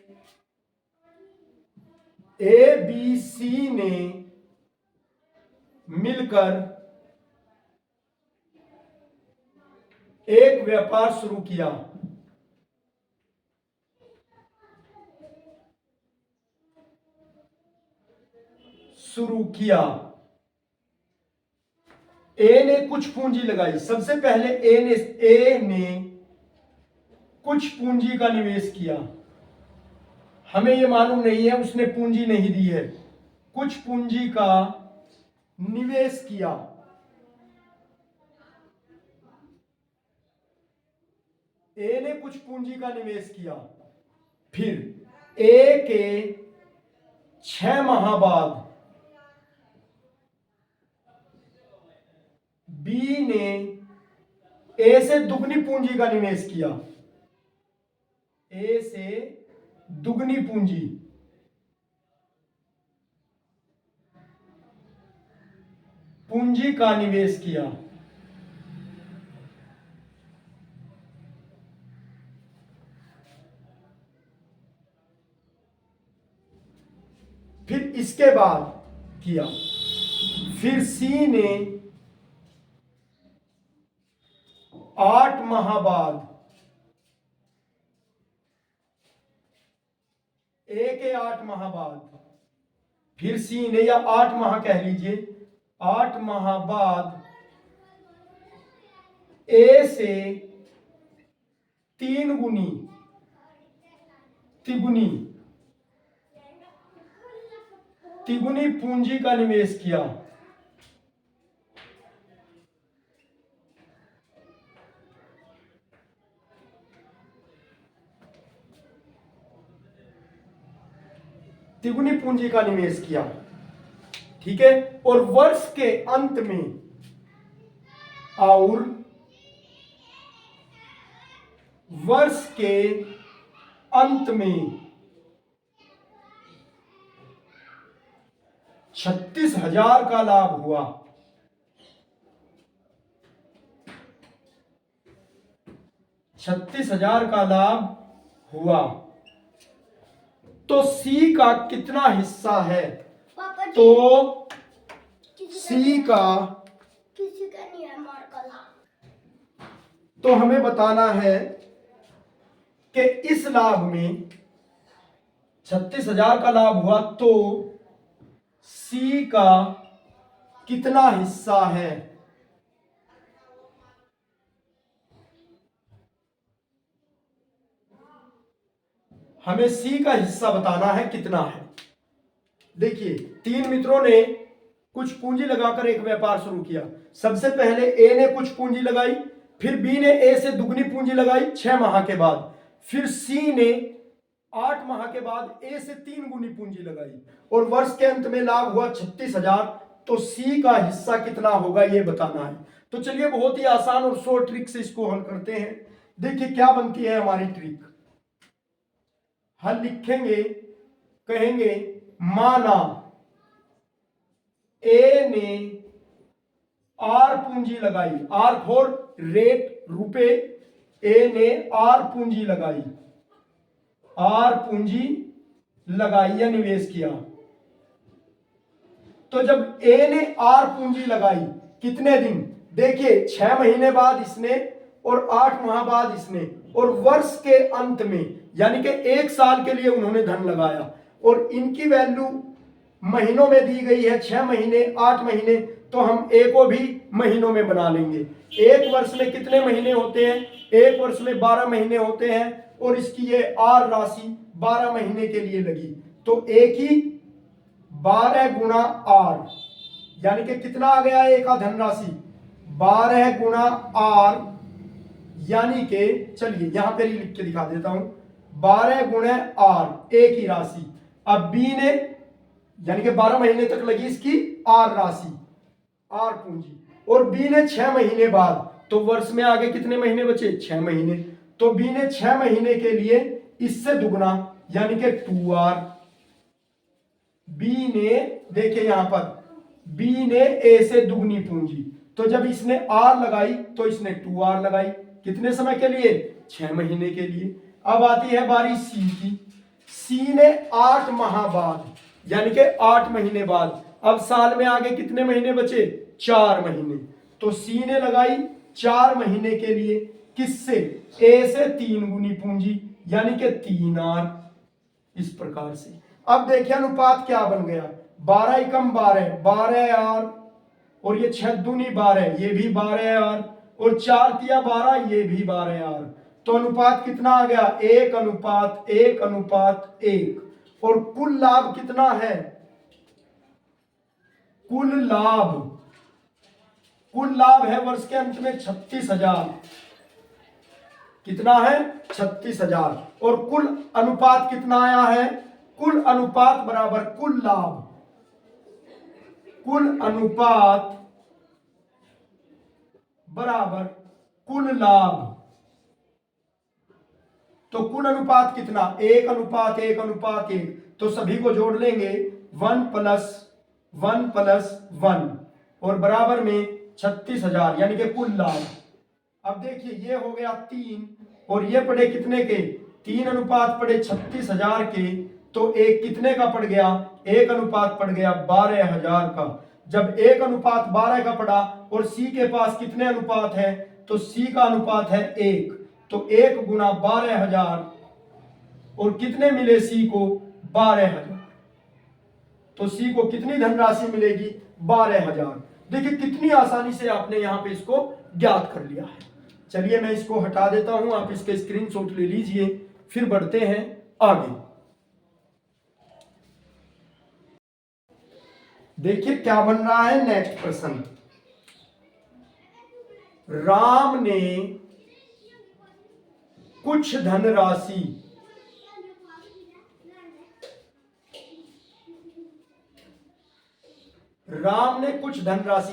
ए बी सी ने मिलकर एक व्यापार शुरू किया। ए ने कुछ पूंजी लगाई। सबसे पहले ए ने कुछ पूंजी का निवेश किया। हमें यह मालूम नहीं है, उसने पूंजी नहीं दी है, कुछ पूंजी का निवेश किया। ए ने कुछ पूंजी का निवेश किया। फिर ए के 6 माह बाद बी ने ए से दुगनी पूंजी का निवेश किया। ए से दुगनी पूंजी का निवेश किया। फिर इसके बाद किया। फिर सी ने 8 माह बाद ए के 8 माह बाद फिर सी ने, या 8 माह कह लीजिए, 8 माह बाद ए से तिगुनी पूंजी का निवेश किया। तिगुनी पूंजी का निवेश किया, ठीक है। और वर्ष के अंत में, और वर्ष के अंत में 36,000 का लाभ हुआ। 36,000 का लाभ हुआ। तो सी का कितना हिस्सा है? तो सी का किसी का नहीं है मार्कल। तो हमें बताना है कि इस लाभ में 36,000 का लाभ हुआ, तो सी का कितना हिस्सा है? हमें सी का हिस्सा बताना है कितना है। देखिए, 3 मित्रों ने कुछ पूंजी लगाकर एक व्यापार शुरू किया। सबसे पहले ए ने कुछ पूंजी लगाई, फिर बी ने ए से दुगनी पूंजी लगाई 6 माह के बाद, फिर सी ने 8 माह के बाद ए से 3 गुनी पूंजी लगाई, और वर्ष के अंत में लाभ हुआ 36,000। तो सी का हिस्सा कितना होगा ये बताना है। तो चलिए, बहुत ही आसान और शॉर्ट ट्रिक से इसको हल करते हैं। देखिए क्या बनती है हमारी ट्रिक। हल लिखेंगे, कहेंगे माना ए ने आर पूंजी लगाई, आर फॉर रेट, रुपए। ए ने आर पूंजी लगाई, आर पूंजी लगाई या निवेश किया। तो जब ए ने आर पूंजी लगाई, कितने दिन? देखिए, 6 महीने बाद इसने, और 8 माह बाद इसने, और वर्ष के अंत में, यानी कि 1 साल के लिए उन्होंने धन लगाया, और इनकी वैल्यू महीनों में दी गई है, 6 महीने, 8 महीने। तो हम ए को भी महीनों में बना लेंगे। एक वर्ष में कितने महीने होते हैं? एक वर्ष में 12 महीने होते हैं, और इसकी ये आर राशि 12 महीने के लिए लगी। तो ए की 12 गुणा आर, यानी कि कितना आ गया ए का धनराशि? 12 गुणा आर, यानी कि चलिए यहां पर ही लिख के दिखा देता हूं, 12 गुणे आर ए की राशि। अब बी ने, यानी कि 12 महीने तक लगी इसकी आर राशि, आर पूंजी, और बी ने 6 महीने बाद, तो वर्ष में आगे कितने महीने बचे? 6 महीने। तो बी ने 6 महीने के लिए इससे दुगना, यानी कि 2R। बी ने, देखिए यहां पर, बी ने ए से दुगनी पूंजी, तो जब इसने आर लगाई तो इसने 2R लगाई। कितने समय के लिए? 6 महीने के लिए। अब आती है बारी सी की। सी ने 8 माह बाद, यानी कि 8 महीने बाद अब साल में आगे कितने महीने बचे? 4 महीने। तो सी ने लगाई 4 महीने के लिए किससे? ए से 3 गुनी पूंजी यानी कि 3R। इस प्रकार से अब देखिए अनुपात क्या बन गया, 12 एकम 12, 12R, और ये 6 दूनी 12, ये भी 12R, और 4 तिया 12, ये भी 12R। तो अनुपात कितना आ गया? 1:1:1। और कुल लाभ कितना है? कुल लाभ है वर्ष के अंत में 36,000। कितना है? 36,000। और कुल अनुपात कितना आया है? कुल अनुपात बराबर कुल लाभ। कुल अनुपात बराबर कुल लाभ। तो कुल अनुपात कितना? 1:1:1। तो सभी को जोड़ लेंगे 1+1+1 और बराबर में 36,000 यानी कि कुल लाभ। अब देखिए ये हो गया 3 और ये पड़े कितने के? 3 अनुपात पड़े 36,000 के। तो एक कितने का पड़ गया? 1 अनुपात पड़ गया 12,000 का। जब 1 अनुपात 12 का पड़ा और सी के पास कितने अनुपात है? तो सी का अनुपात है 1। तो 1 गुना 12,000 और कितने मिले सी को? 12,000। तो सी को कितनी धनराशि मिलेगी? 12,000। देखिए कितनी आसानी से आपने यहां पे इसको ज्ञात कर लिया है। चलिए मैं इसको हटा देता हूं, आप इसके स्क्रीनशॉट ले लीजिए, फिर बढ़ते हैं आगे। देखिए क्या बन रहा है नेक्स्ट प्रश्न। राम ने कुछ धनराशि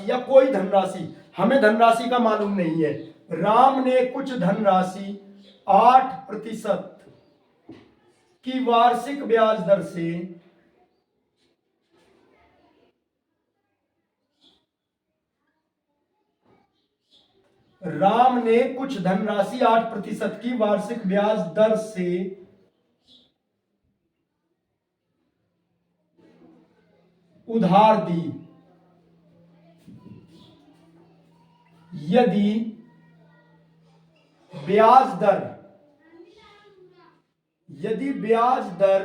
या कोई धनराशि, हमें धनराशि का मालूम नहीं है। राम ने कुछ धनराशि 8% की वार्षिक ब्याज दर से राम ने कुछ धनराशि 8% की वार्षिक ब्याज दर से उधार दी। यदि ब्याज दर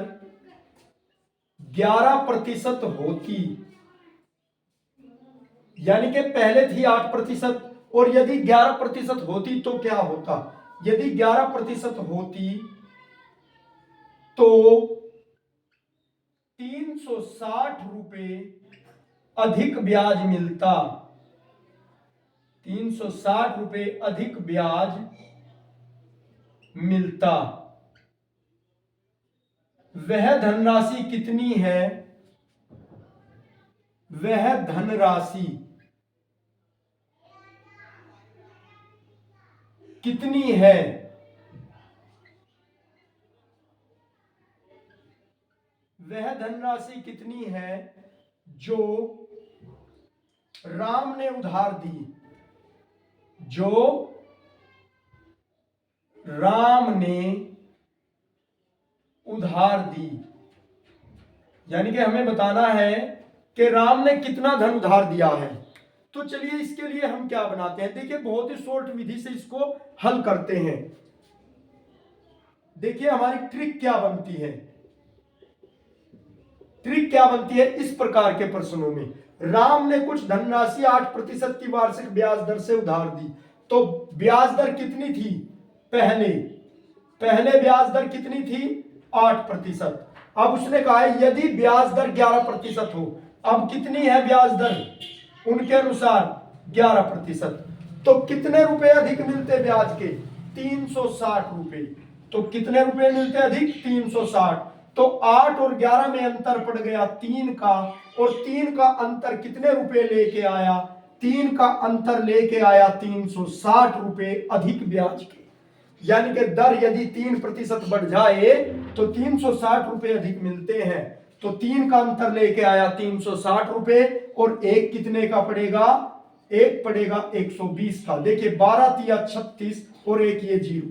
11% होती, यानी कि पहले थी 8% और यदि 11% होती तो क्या होता? यदि 11% होती तो 360 रुपए अधिक ब्याज मिलता। 360 रुपए अधिक ब्याज मिलता। वह धनराशि कितनी है? वह धनराशि कितनी है? वह धनराशि कितनी है जो राम ने उधार दी? जो राम ने उधार दी, यानी कि हमें बताना है कि राम ने कितना धन उधार दिया है। तो चलिए इसके लिए हम क्या बनाते हैं, देखिए बहुत ही शॉर्ट विधि से इसको हल करते हैं। देखिए हमारी ट्रिक क्या बनती है। ट्रिक क्या बनती है इस प्रकार के प्रश्नों में, राम ने कुछ धनराशि 8% की वार्षिक ब्याज दर से उधार दी। तो ब्याज दर कितनी थी? पहले ब्याज दर कितनी थी? 8%। अब उसने कहा है यदि ब्याज दर 11% हो। अब कितनी है ब्याज दर? उनके अनुसार 11%। तो कितने रुपए अधिक मिलते ब्याज के? 360 रुपए। तो कितने रुपए मिलते अधिक? 360। तो 8 और 11 में अंतर पड़ गया 3 का, और 3 का अंतर कितने रुपए लेके आया? 3 का अंतर लेके आया 360 रुपए अधिक ब्याज के। यानी कि दर यदि 3% बढ़ जाए तो 360 रुपए अधिक मिलते हैं। तो 3 का अंतर लेके आया 360 रुपए, और एक कितने का पड़ेगा? एक पड़ेगा 120 का। देखिए 12 तिया 36 और एक ये 0,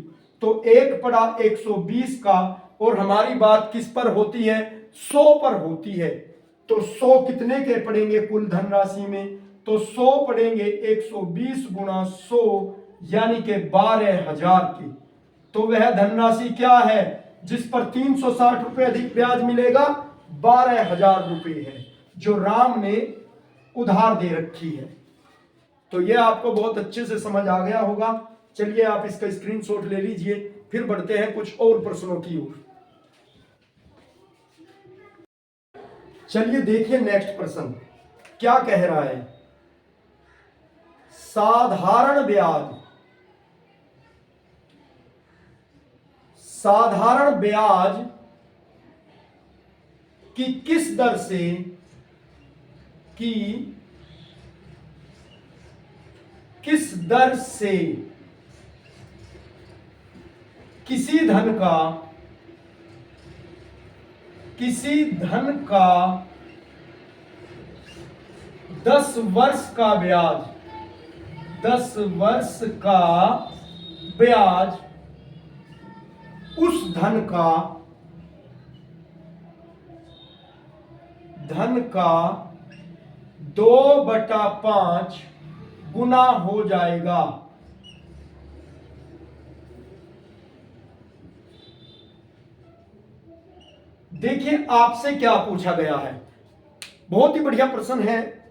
तो एक पड़ा 120 का। और हमारी बात किस पर होती है? 100 पर होती है। तो 100 कितने के पड़ेंगे कुल धनराशि में? तो 100 पड़ेंगे 120 गुना 100 यानी कि 12,000 के। तो वह धनराशि क्या है जिस पर 360 रुपए अधिक ब्याज मिलेगा? 12,000 रुपए है जो राम ने उधार दे रखी है। तो यह आपको बहुत अच्छे से समझ आ गया होगा। चलिए आप इसका स्क्रीनशॉट ले लीजिए, फिर बढ़ते हैं कुछ और प्रश्नों की ओर। चलिए देखिए नेक्स्ट प्रश्न क्या कह रहा है। साधारण ब्याज की किस दर से किसी धन का 10 वर्ष का ब्याज उस धन का 2/5 गुना हो जाएगा। देखिए आपसे क्या पूछा गया है, बहुत ही बढ़िया प्रश्न है।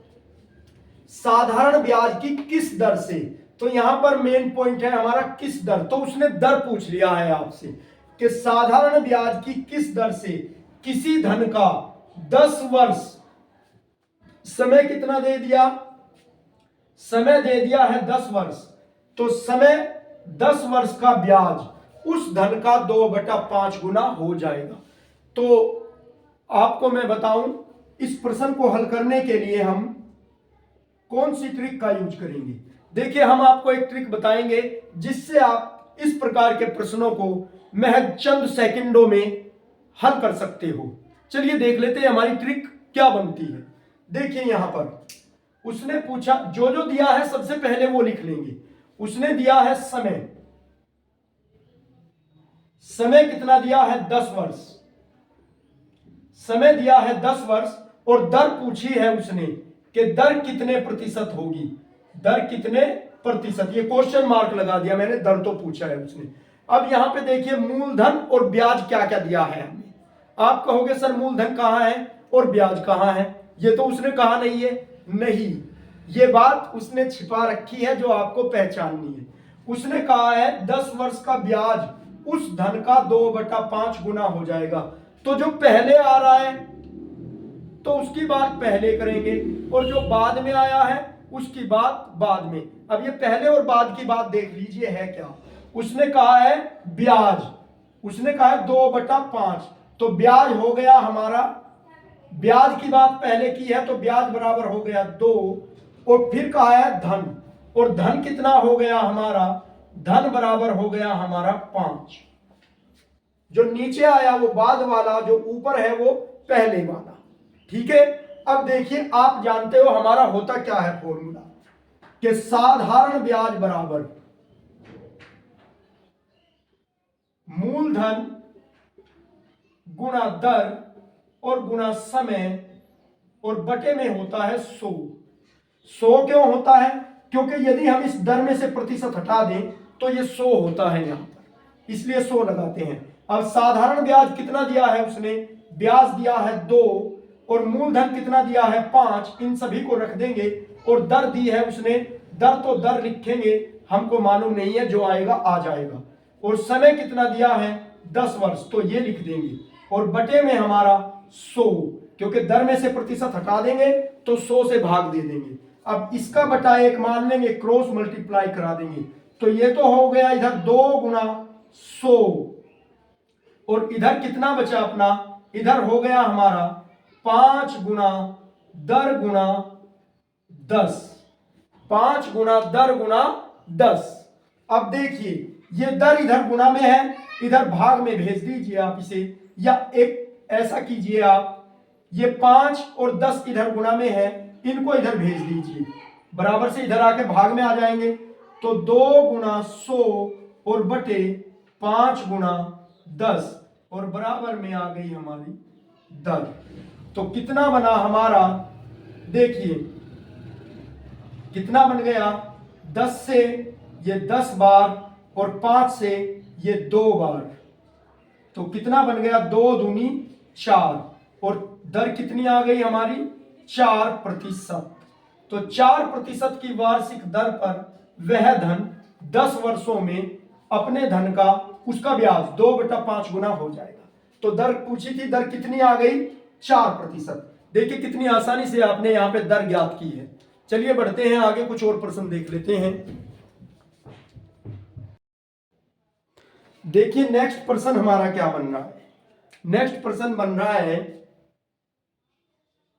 साधारण ब्याज की किस दर से, तो यहां पर मेन पॉइंट है हमारा किस दर। तो उसने दर पूछ लिया है आपसे कि साधारण ब्याज की किस दर से किसी धन का 10 वर्ष, समय कितना दे दिया? समय दे दिया है 10 वर्ष। तो समय 10 वर्ष का ब्याज उस धन का 2/5 गुना हो जाएगा। तो आपको मैं बताऊं, इस प्रश्न को हल करने के लिए हम कौन सी ट्रिक का यूज करेंगे। देखिए हम आपको एक ट्रिक बताएंगे जिससे आप इस प्रकार के प्रश्नों को महज चंद सेकंडों में हल कर सकते हो। चलिए देख लेते हैं हमारी ट्रिक क्या बनती है। देखिए यहां पर उसने पूछा, जो जो दिया है सबसे पहले वो लिख लेंगे। उसने दिया है समय कितना दिया है? 10 वर्ष। समय दिया है 10 वर्ष और दर पूछी है उसने कि दर कितने प्रतिशत होगी। दर कितने प्रतिशत, ये क्वेश्चन मार्क लगा दिया मैंने, दर तो पूछा है उसने। अब यहां पे देखिए मूलधन और ब्याज क्या क्या दिया है हमें। आप कहोगे सर मूलधन कहां है और ब्याज कहां है? ये तो उसने कहा नहीं है। नहीं, ये बात उसने छिपा रखी है जो आपको पहचाननी है। उसने कहा है 10 वर्ष का ब्याज उस धन का 2/5 गुना हो जाएगा। तो जो पहले आ रहा है तो उसकी बात पहले करेंगे और जो बाद में आया है उसकी बात बाद में। अब ये पहले और बाद की बात देख लीजिए है क्या। उसने कहा है ब्याज, उसने कहा है 2/5, तो ब्याज हो गया हमारा, ब्याज की बात पहले की है तो ब्याज बराबर हो गया 2, और फिर कहा है धन, और धन कितना हो गया हमारा? धन बराबर हो गया हमारा 5। जो नीचे आया वो बाद वाला, जो ऊपर है वो पहले वाला। ठीक है। अब देखिए आप जानते हो हमारा होता क्या है फॉर्मूला, कि साधारण ब्याज बराबर मूलधन गुणा दर और गुणा समय और बटे में होता है 100। 100 क्यों होता है? क्योंकि यदि हम इस दर में से प्रतिशत हटा दें तो ये 100 होता है यहां पर, इसलिए 100 लगाते हैं। अब साधारण ब्याज कितना दिया है उसने? ब्याज दिया है 2 और मूलधन कितना दिया है? 5। इन सभी को रख देंगे और दर दी है उसने, दर तो दर लिखेंगे, हमको मालूम नहीं है, जो आएगा आ जाएगा। और समय कितना दिया है? 10 वर्ष, तो ये लिख देंगे और बटे में हमारा 100, क्योंकि दर में से प्रतिशत हटा देंगे तो 100 से भाग दे देंगे। अब इसका बटा 1 मान लेंगे, क्रॉस मल्टीप्लाई करा देंगे, तो ये तो हो गया इधर 2 गुना 100 और इधर कितना बचा अपना? इधर हो गया हमारा 5 गुना दर गुना 10। 5 गुना दर गुना 10। अब देखिए ये दर इधर गुना में है, इधर भाग में भेज दीजिए आप इसे, या एक ऐसा कीजिए आप, ये 5 और 10 इधर गुना में है, इनको इधर भेज दीजिए, बराबर से इधर आके भाग में आ जाएंगे। तो 2 गुना 100 और बटे 5 गुना 10 और बराबर में आ गई हमारी दर। तो कितना बना हमारा, देखिए कितना बन गया, 10 से ये 10 बार और 5 से ये 2 बार, तो कितना बन गया, 2 दूनी 4, और दर कितनी आ गई हमारी, 4%। तो 4% की वार्षिक दर पर वह धन 10 वर्षों में अपने धन का उसका ब्याज 2/5 गुना हो जाएगा। तो दर पूछी थी, दर कितनी आ गई, 4%। देखिए कितनी आसानी से आपने यहां पे दर ज्ञात की है। चलिए बढ़ते हैं आगे, कुछ और प्रश्न देख लेते हैं। देखिए नेक्स्ट प्रश्न हमारा क्या बन रहा है। नेक्स्ट प्रश्न बन रहा है,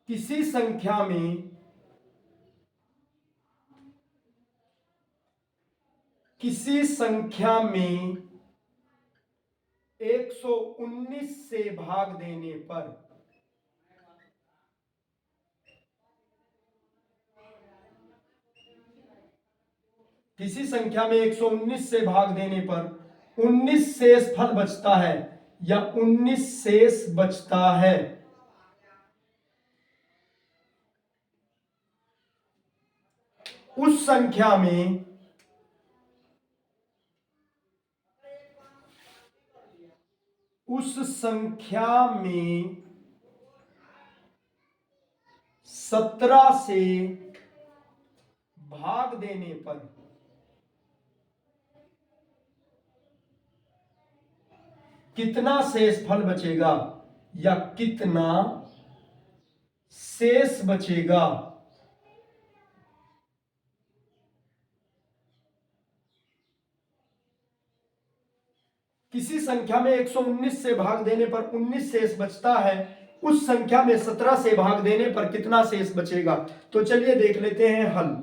किसी संख्या में किसी संख्या में 119 से भाग देने पर किसी संख्या में 119 से भाग देने पर 19 शेष फल बचता है या 19 शेष बचता है। उस संख्या में उस संख्या में 17 से भाग देने पर कितना शेष फल बचेगा या कितना शेष बचेगा। किसी संख्या में 119 से भाग देने पर 19 शेष बचता है, उस संख्या में 17 से भाग देने पर कितना शेष बचेगा। तो चलिए देख लेते हैं हल।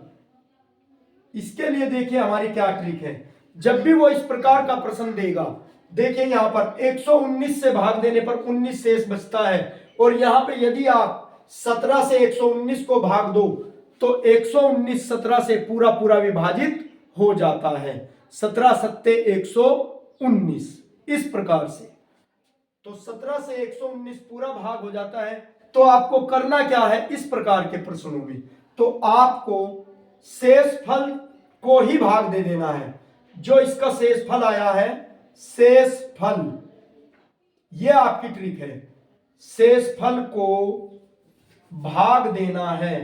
इसके लिए देखिए हमारी क्या ट्रिक है। जब भी वो इस प्रकार का प्रश्न देगा, देखिए यहां पर 119 से भाग देने पर 19 शेष बचता है, और यहां पे यदि आप 17 से 119 को भाग दो तो 119 17 से पूरा पूरा विभाजित हो जाता है। 17 सत्ते 119, इस प्रकार से। तो 17 से 119 पूरा भाग हो जाता है। तो आपको करना क्या है इस प्रकार के प्रश्नों में, तो आपको शेष फल को ही भाग दे देना है। जो इसका शेष फल आया है, शेष फल, यह आपकी ट्रिक है, शेष फल को भाग देना है।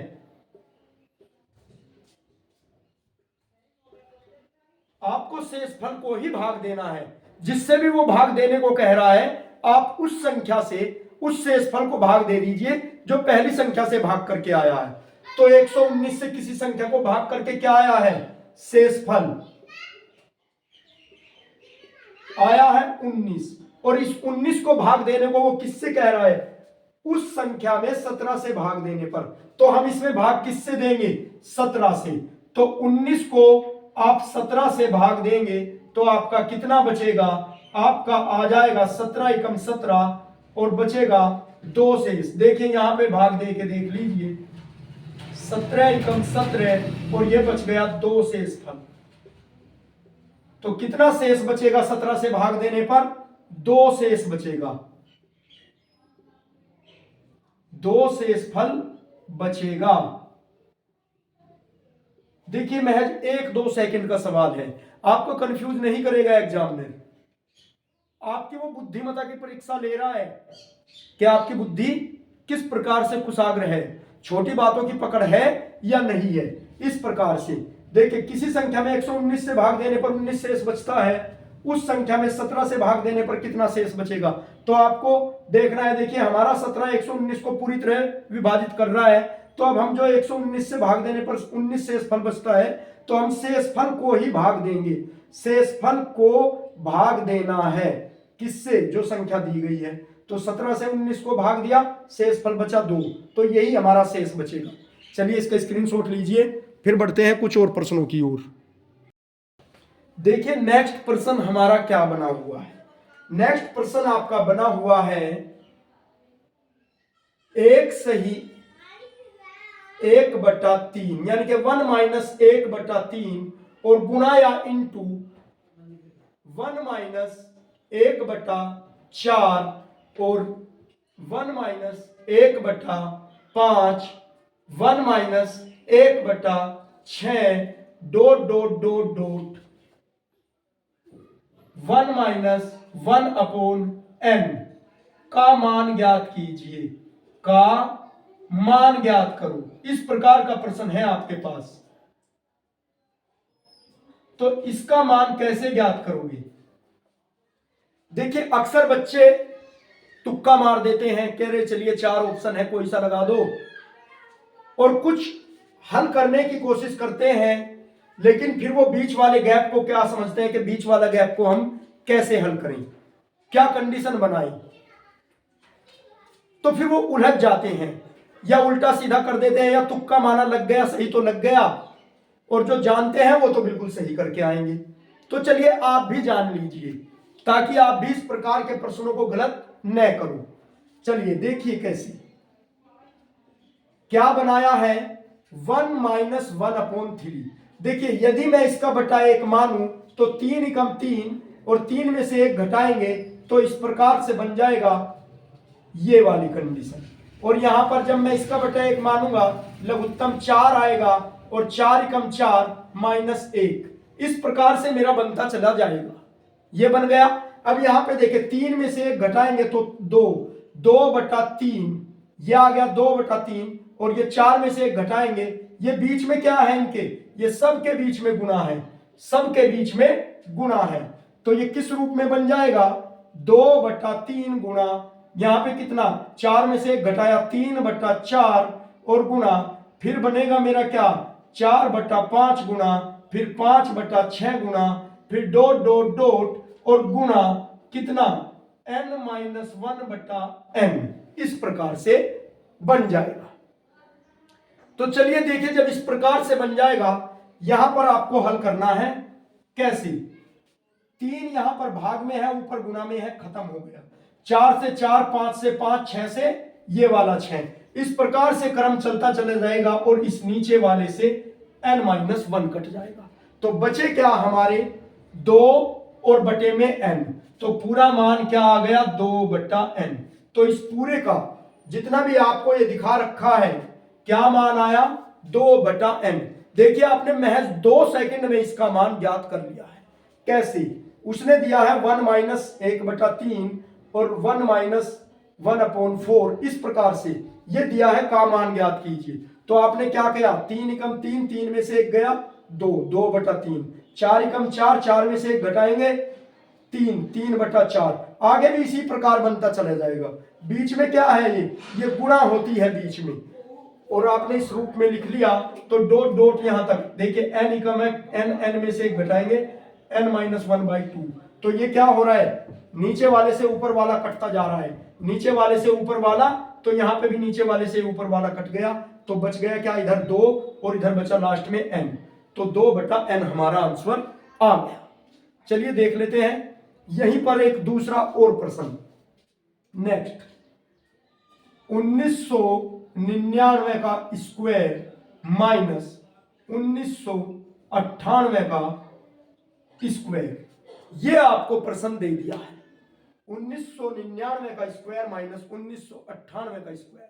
आपको शेष फल को ही भाग देना है। जिससे भी वो भाग देने को कह रहा है, आप उस संख्या से उस शेष फल को भाग दे दीजिए जो पहली संख्या से भाग करके आया है। तो 119 से किसी संख्या को भाग करके क्या आया है, शेष फल आया है 19, और इस 19 को भाग देने को वो किससे कह रहा है, उस संख्या में 17 से भाग देने पर। तो हम इसमें भाग किससे देंगे, 17 से। तो 19 को आप 17 से भाग देंगे तो आपका कितना बचेगा, आपका आ जाएगा 17 एकम 17, और बचेगा 2 शेष। देखिए यहां पे भाग दे के देख लीजिए, 17 एकम 17, और ये बच गया 2 शेष फल। तो कितना शेष बचेगा 17 से भाग देने पर, 2 शेष बचेगा, 2 शेष फल बचेगा। देखिए महज 1-2 सेकंड का सवाल है, आपको कंफ्यूज नहीं करेगा एग्जामिनर। आपकी वो बुद्धिमत्ता की परीक्षा ले रहा है कि आपकी बुद्धि किस प्रकार से कुशाग्र है, छोटी बातों की पकड़ है या नहीं है। इस प्रकार से देखिए, किसी संख्या में 119 से भाग देने पर 19 शेष बचता है, उस संख्या में 17 से भाग देने पर कितना शेष बचेगा। तो आपको देखना है, देखिए हमारा 17 119 को पूरी तरह विभाजित कर रहा है। तो अब हम जो 119 से भाग देने पर 19 शेष फल बचता है, तो हम शेष फल को ही भाग देंगे। शेष फल को भाग देना है किससे, जो संख्या दी गई है। तो 17 से 19 को भाग दिया, शेष फल बचा 2, तो यही हमारा शेष बचेगा। चलिए इसका स्क्रीनशॉट लीजिए, फिर बढ़ते हैं कुछ और प्रश्नों की ओर। देखिए नेक्स्ट प्रश्न हमारा क्या बना हुआ है। नेक्स्ट प्रश्न आपका बना हुआ है, एक सही 1/3 यानी कि 1 - 1/3 और गुणा या इंटू 1 - 1/4 और 1 - 1/5 1 minus 1/6 dot dot dot dot 1 minus 1/n का मान ज्ञात कीजिए, का मान ज्ञात करो। इस प्रकार का प्रश्न है आपके पास, तो इसका मान कैसे ज्ञात करोगे? देखिए अक्सर बच्चे तुक्का मार देते हैं, कह रहे चलिए 4 ऑप्शन है कोई सा लगा दो, और कुछ हल करने की कोशिश करते हैं, लेकिन फिर वो बीच वाले गैप को क्या समझते हैं कि बीच वाला गैप को हम कैसे हल करें, क्या कंडीशन बनाएं, तो फिर वो उलझ जाते हैं, या उल्टा सीधा कर देते हैं, या तुक्का माना लग गया, सही तो लग गया, और जो जानते हैं वो तो बिल्कुल सही करके आएंगे। तो चलिए आप भी जान लीजिए, ताकि आप भी इस प्रकार के प्रश्नों को गलत न करो। चलिए देखिए कैसे, क्या बनाया है 1 माइनस 1/3। देखिए यदि मैं इसका बटा 1 मानूं तो 3 एकम 3 और 3 में से 1 घटाएंगे तो इस प्रकार से बन जाएगा ये वाली कंडीशन, और यहां पर जब मैं इसका बटा 1 मानूंगा लघुत्तम 4 आएगा, और 4 एकम 4 माइनस 1, इस प्रकार से मेरा बनता चला जाएगा। ये बन गया। अब यहां पे देखिए 3 में से 1 घटाएंगे तो 2/3, ये आ गया 2/3, और ये 4 में से 1 घटाएंगे, ये बीच में क्या है इनके, ये सब के बीच में गुणा है, सब के बीच में गुणा है, तो ये किस रूप में बन जाएगा 2/3 गुणा, यहां पे कितना 4 में से 1 घटाया 3/4 और गुणा, फिर बनेगा मेरा क्या 4/5 गुणा, फिर 5/6 गुणा, फिर डॉट डॉट डॉट और गुणा कितना n-1/n, इस प्रकार से बन जाएगा। तो चलिए देखिए जब इस प्रकार से बन जाएगा, यहां पर आपको हल करना है कैसे। 3 यहां पर भाग में है, ऊपर गुणा में है, खत्म हो गया। 4 से 4, 5 से 5, 6 से ये वाला 6, इस प्रकार से क्रम चलता चला जाएगा, और इस नीचे वाले से n-1 कट जाएगा, तो बचे क्या हमारे 2 और बटे में n, तो पूरा मान क्या आ गया 2/n। तो इस पूरे का जितना भी आपको ये दिखा रखा है क्या मान आया 2/n। देखिए आपने महज 2 सेकंड में इसका मान ज्ञात कर लिया है। कैसे, उसने दिया है 1 माइनस 1/3 और 1 माइनस 1/4, इस प्रकार से ये दिया है का मान ज्ञात कीजिए, तो आपने क्या किया 3 एकम 3, 3 में से 1 गया 2, 2/3, 4 एकम 4, 4 में से 1 घटाएंगे 3, 3/4, आगे भी इसी प्रकार बनता चला जाएगा। बीच में क्या है ये गुणा होती है बीच में, और आपने इस रूप में लिख लिया, तो डॉट डॉट यहां तक देखिए n एकम है, n में से 1 घटाएंगे n-1/2, तो ये क्या हो रहा है नीचे वाले से ऊपर वाला कटता जा रहा है, नीचे वाले से ऊपर वाला, तो यहां पे भी नीचे वाले से ऊपर वाला कट गया, तो बच गया क्या इधर 2 और इधर बचा लास्ट में n, तो 2/n हमारा आंसर आ गया। चलिए देख लेते हैं यहीं पर एक दूसरा और प्रश्न। नेक्स्ट 1999 का स्क्वायर माइनस 1998 का स्क्वायर, ये आपको प्रश्न दे दिया है। 1999 का स्क्वायर माइनस 1998 का स्क्वायर,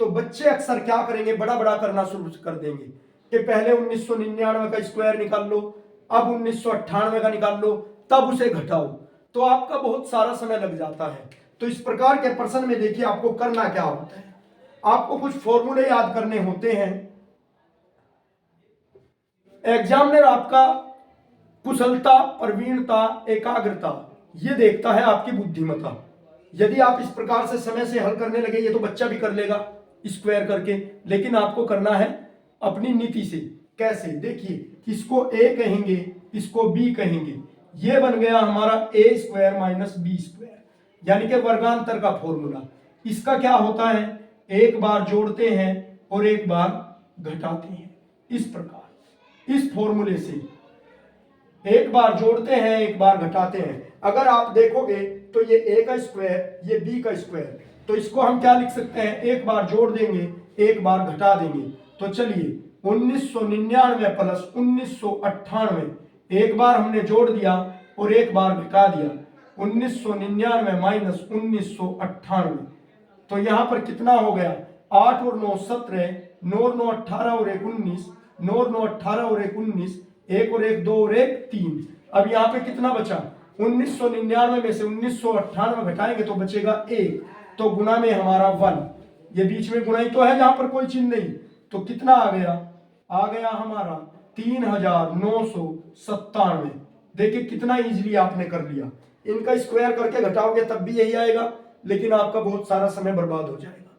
तो बच्चे अक्सर क्या करेंगे बड़ा बड़ा करना शुरू कर देंगे कि पहले 1999 का स्क्वायर निकाल लो, अब 1998 का निकाल लो, तब उसे घटाओ, तो आपका बहुत सारा समय लग जाता है। तो इस प्रकार के प्रश्न में देखिए आपको करना क्या होता है, आपको कुछ फॉर्मूले याद करने होते हैं। एग्जामिनर आपका कुशलता, प्रवीणता, एकाग्रता ये देखता है, आपकी बुद्धिमत्ता। यदि आप इस प्रकार से समय से हल करने लगे, ये तो बच्चा भी कर लेगा स्क्वायर करके, लेकिन आपको करना है अपनी नीति से। कैसे, देखिए इसको a कहेंगे, इसको b कहेंगे, ये बन गया हमारा a square minus b square, यानी कि वर्गांतर का फॉर्मूला। इसका क्या होता है, एक बार जोड़ते हैं और एक बार घटाते हैं, इस प्रकार इस फॉर्मूले से एक बार जोड़ते हैं एक बार घटाते हैं। अगर आप देखोगे तो ये a का स्क्वायर, ये b का स्क्वायर, तो इसको हम क्या लिख सकते हैं, एक बार जोड़ देंगे एक बार घटा देंगे। तो चलिए 1999 प्लस 1998, एक बार हमने जोड़ दिया और एक बार घटा दिया, 1999 माइनस 1998, तो यहाँ पर कितना हो गया, 8 और 9 17, 9 और 9 18 और 1 19, 9 और 9 18 और 1 19, 1 और 1 2 और 1 3। अब यहाँ पे कितना बचा, 1999 में से 1998 घटाएंगे तो बचेगा 1, तो गुना में हमारा 1, ये बीच में गुना ही तो है जहां पर कोई चिन्ह नहीं, तो कितना आ गया हमारा 3997। देखिए कितना इजीली आपने कर लिया, इनका स्क्वायर करके घटाओगे तब भी यही आएगा, लेकिन आपका बहुत सारा समय बर्बाद हो जाएगा।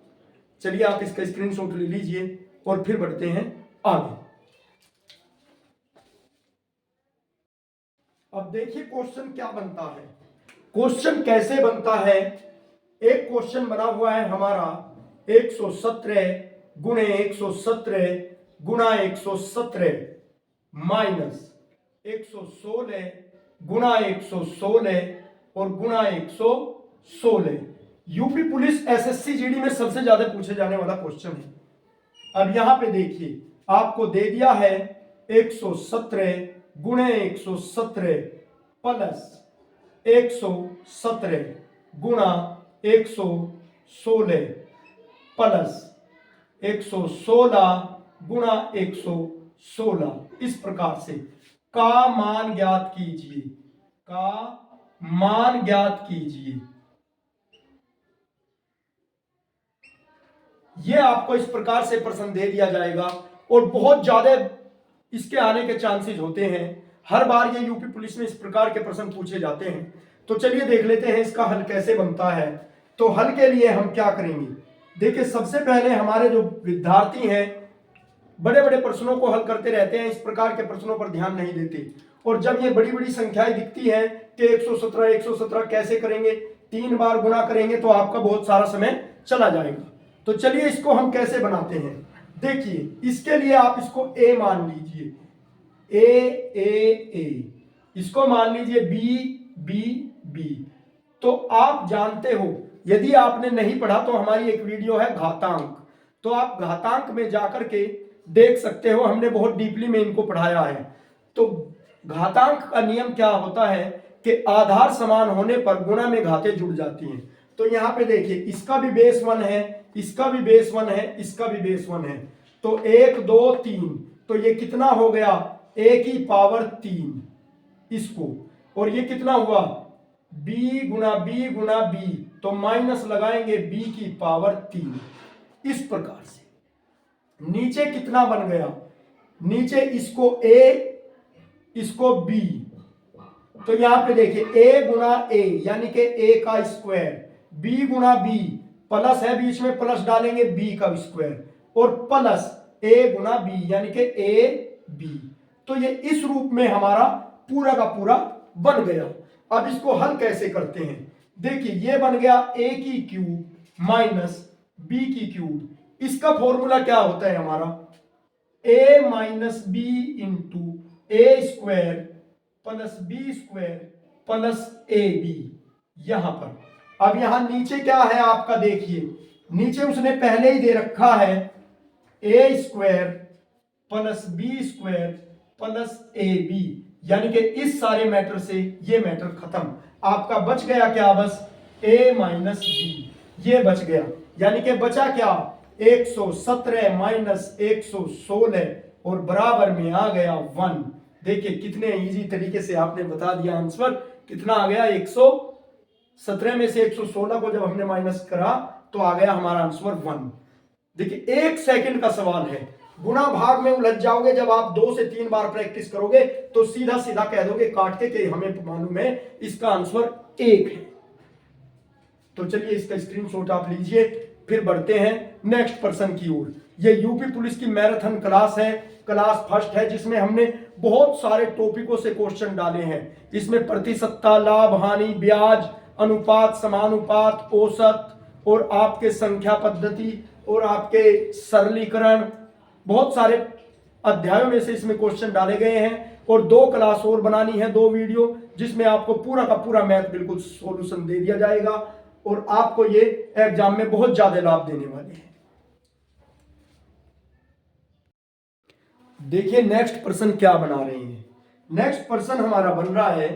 चलिए आप इसका स्क्रीनशॉट ले लीजिए और फिर बढ़ते हैं आगे। अब देखिए क्वेश्चन क्या बनता है, क्वेश्चन कैसे बनता है। एक क्वेश्चन बना हुआ है हमारा 117 गुणे 117 गुणा 117 माइनस 116 गुणा 116 और गुणा 116। यूपी पुलिस एसएससी जीडी में सबसे ज्यादा पूछे जाने वाला क्वेश्चन है। अब यहां पे देखिए आपको दे दिया है 117 गुणे 117 प्लस 117 गुणा 116 प्लस 116 गुणा 116। इस प्रकार से का मान ज्ञात कीजिए, का मान ज्ञात कीजिए। ये आपको इस प्रकार से प्रश्न दे दिया जाएगा और बहुत ज्यादा इसके आने के चांसेस होते हैं। हर बार ये यूपी पुलिस में इस प्रकार के प्रश्न पूछे जाते हैं। तो चलिए देख लेते हैं इसका हल कैसे बनता है। तो हल के लिए हम क्या करेंगे, देखिए सबसे पहले हमारे जो विद्यार्थी हैं बड़े बड़े प्रश्नों को हल करते रहते हैं, इस प्रकार के प्रश्नों पर ध्यान नहीं देते। और जब ये बड़ी बड़ी संख्याएं दिखती हैं कि 117 कैसे करेंगे, 3 बार गुणा करेंगे तो आपका बहुत सारा समय चला जाएगा। तो चलिए इसको हम कैसे बनाते हैं, देखिए इसके लिए आप इसको ए मान लीजिए, ए, इसको मान लीजिए बी। तो आप जानते हो, यदि आपने नहीं पढ़ा तो हमारी एक वीडियो है घातांक, तो आप घातांक में जाकर के देख सकते हो, हमने बहुत डीपली में इनको पढ़ाया है। तो घातांक का नियम क्या होता है कि आधार समान होने पर गुणा में घातें जुड़ जाती हैं। तो यहाँ पे देखिए इसका भी बेस 1 है, इसका भी बेस 1 है, इसका भी बेस 1 है, तो 1 2 3, तो ये कितना हो गया a की पावर 3 इसको, और ये कितना हुआ b गुना b, तो माइनस लगाएंगे b की पावर 3। इस प्रकार से नीचे कितना बन गया, नीचे इसको a इसको b, तो यहां पे देखिए a गुना a यानी कि a का स्क्वायर, b गुना b प्लस है बीच में प्लस डालेंगे b का स्क्वायर, और प्लस a गुना b यानी कि a b। तो ये इस रूप में हमारा पूरा का पूरा बन गया। अब इसको हल कैसे करते हैं, देखिए ये बन गया a की क्यूब माइनस b की क्यूब। इसका फॉर्मूला क्या होता है हमारा, a minus b into a square plus b square plus a b. यहां पर अब यहां नीचे क्या है आपका, देखिए नीचे उसने पहले ही दे रखा है a square plus b square plus a b, यानी कि इस सारे मैटर से ये मैटर खत्म। आपका बच गया क्या, बस a माइनस बी, ये बच गया, यानी कि बचा क्या 117 माइनस 116 और बराबर में आ गया 1। देखिए कितने इजी तरीके से आपने बता दिया आंसर, कितना आ गया 117 में से 116 को जब हमने माइनस करा तो आ गया हमारा आंसर 1। देखिए 1 सेकंड का सवाल है, गुणा भाग में उलझ जाओगे जब आप 2 से 3 बार प्रैक्टिस करोगे तो सीधा सीधा कह दोगे काट के कि हमें मालूम है इसका आंसर 1 है। तो चलिए इसका स्क्रीनशॉट आप लीजिए, फिर बढ़ते हैं नेक्स्ट पर्सन की ओर। ये यूपी पुलिस की मैराथन क्लास है, क्लास फर्स्ट है, जिसमें हमने बहुत सारे टॉपिकों से क्वेश्चन डाले हैं। इसमें प्रतिशतता, लाभ हानि, ब्याज, अनुपात, समानुपात, औसत और आपके संख्या पद्धति और आपके सरलीकरण, बहुत सारे अध्यायों में से इसमें क्वेश्चन डाले गए हैं। और 2 क्लास और बनानी है, 2 वीडियो, जिसमें आपको पूरा का पूरा मैथ बिल्कुल सॉल्यूशन दे दिया जाएगा और आपको ये एग्जाम में बहुत ज्यादा लाभ देने वाले हैं। देखिए नेक्स्ट पर्सन क्या बना रहे हैं। नेक्स्ट पर्सन हमारा बन रहा है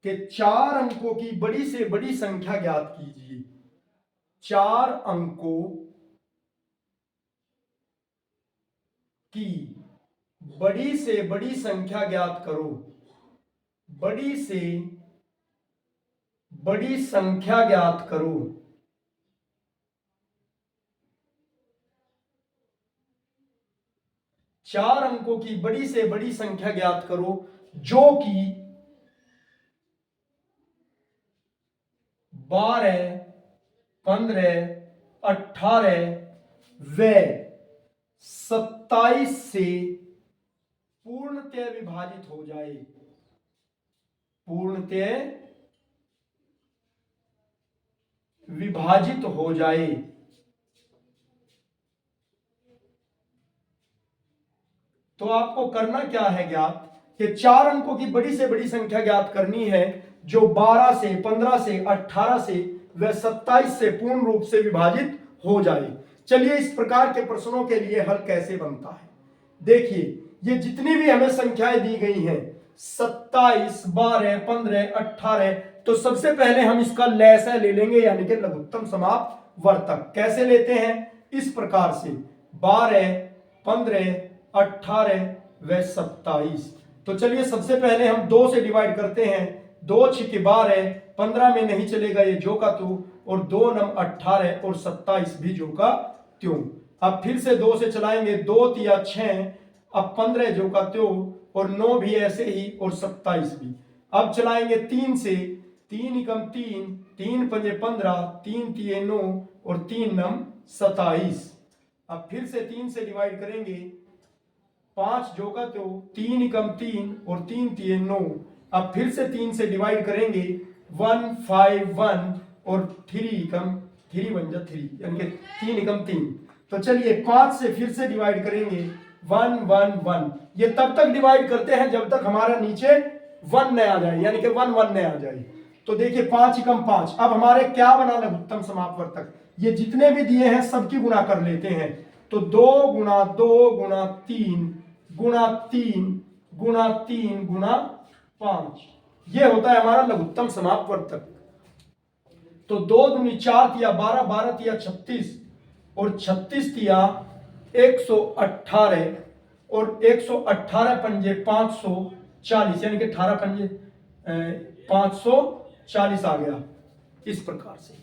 कि 4 अंकों की बड़ी से बड़ी संख्या ज्ञात कीजिए। 4 अंकों की बड़ी से बड़ी संख्या ज्ञात करो। बड़ी से बड़ी संख्या ज्ञात करो। चार अंकों की बड़ी से बड़ी संख्या ज्ञात करो जो कि 12, 15, 18 व 27 से पूर्णतः विभाजित हो जाए। पूर्णतः विभाजित हो जाए। तो आपको करना क्या है ज्ञात कि 4 अंकों की बड़ी से बड़ी संख्या ज्ञात करनी है जो 12 से 15 से 18 से व 27 से पूर्ण रूप से विभाजित हो जाए। चलिए इस प्रकार के प्रश्नों के लिए हल कैसे बनता है। देखिए ये जितनी भी हमें संख्याएं दी गई हैं 27, 12, 15, 18, तो सबसे पहले हम इसका लसाअ ले लेंगे यानी कि लघुत्तम समापवर्तक। कैसे लेते हैं? इस प्रकार से 12, 15, 18 व 27। तो चलिए सबसे पहले हम 2 से डिवाइड करते हैं। 2 छिके 12, 15 में नहीं चलेगा ये जो का त्यों, और 2 नम 18 और 27 भी जो का त्यों। अब फिर से 2 से चलाएंगे, 2 तिया 6, अब 15 जो का त्यों, और 9 भी ऐसे ही, और 27 भी। अब चलाएंगे 3 से, 3 एकम 3, 3 पंजे 15, 3 तिये 9 और 3 नम 27। अब फिर से 3 से डिवाइड करेंगे, 5 जो का तो 3 एकम 3 और 3 तिये 9। अब फिर से 3 से डिवाइड करेंगे, 1, 5, 1 और 3 एकम 3 बन जा 3 यानी कि 3 एकम 3। तो चलिए 5 से फिर से डिवाइड करेंगे, 1, 1, 1। ये तब तक डिवाइड करते हैं जब तक हमारा नीचे 1 न आ जाए यानी कि 1, 1 न आ जाए। तो देखिए 5 एकम 5। अब हमारे क्या बना लघुत्तम समापवर्तक? ये जितने भी दिए हैं सबकी गुणा कर लेते हैं। तो 2 गुणा 2 गुणा 3 गुणा 3 गुणा 3 गुणा 5, ये होता है हमारा लघुत्तम समापवर्तक। तो 2 दूनी 4 तिया 12, 12 तिया 36 और 36 तिया 118 और 118 पंजे 540 यानी कि 18 पंजे 540 आ गया इस प्रकार से।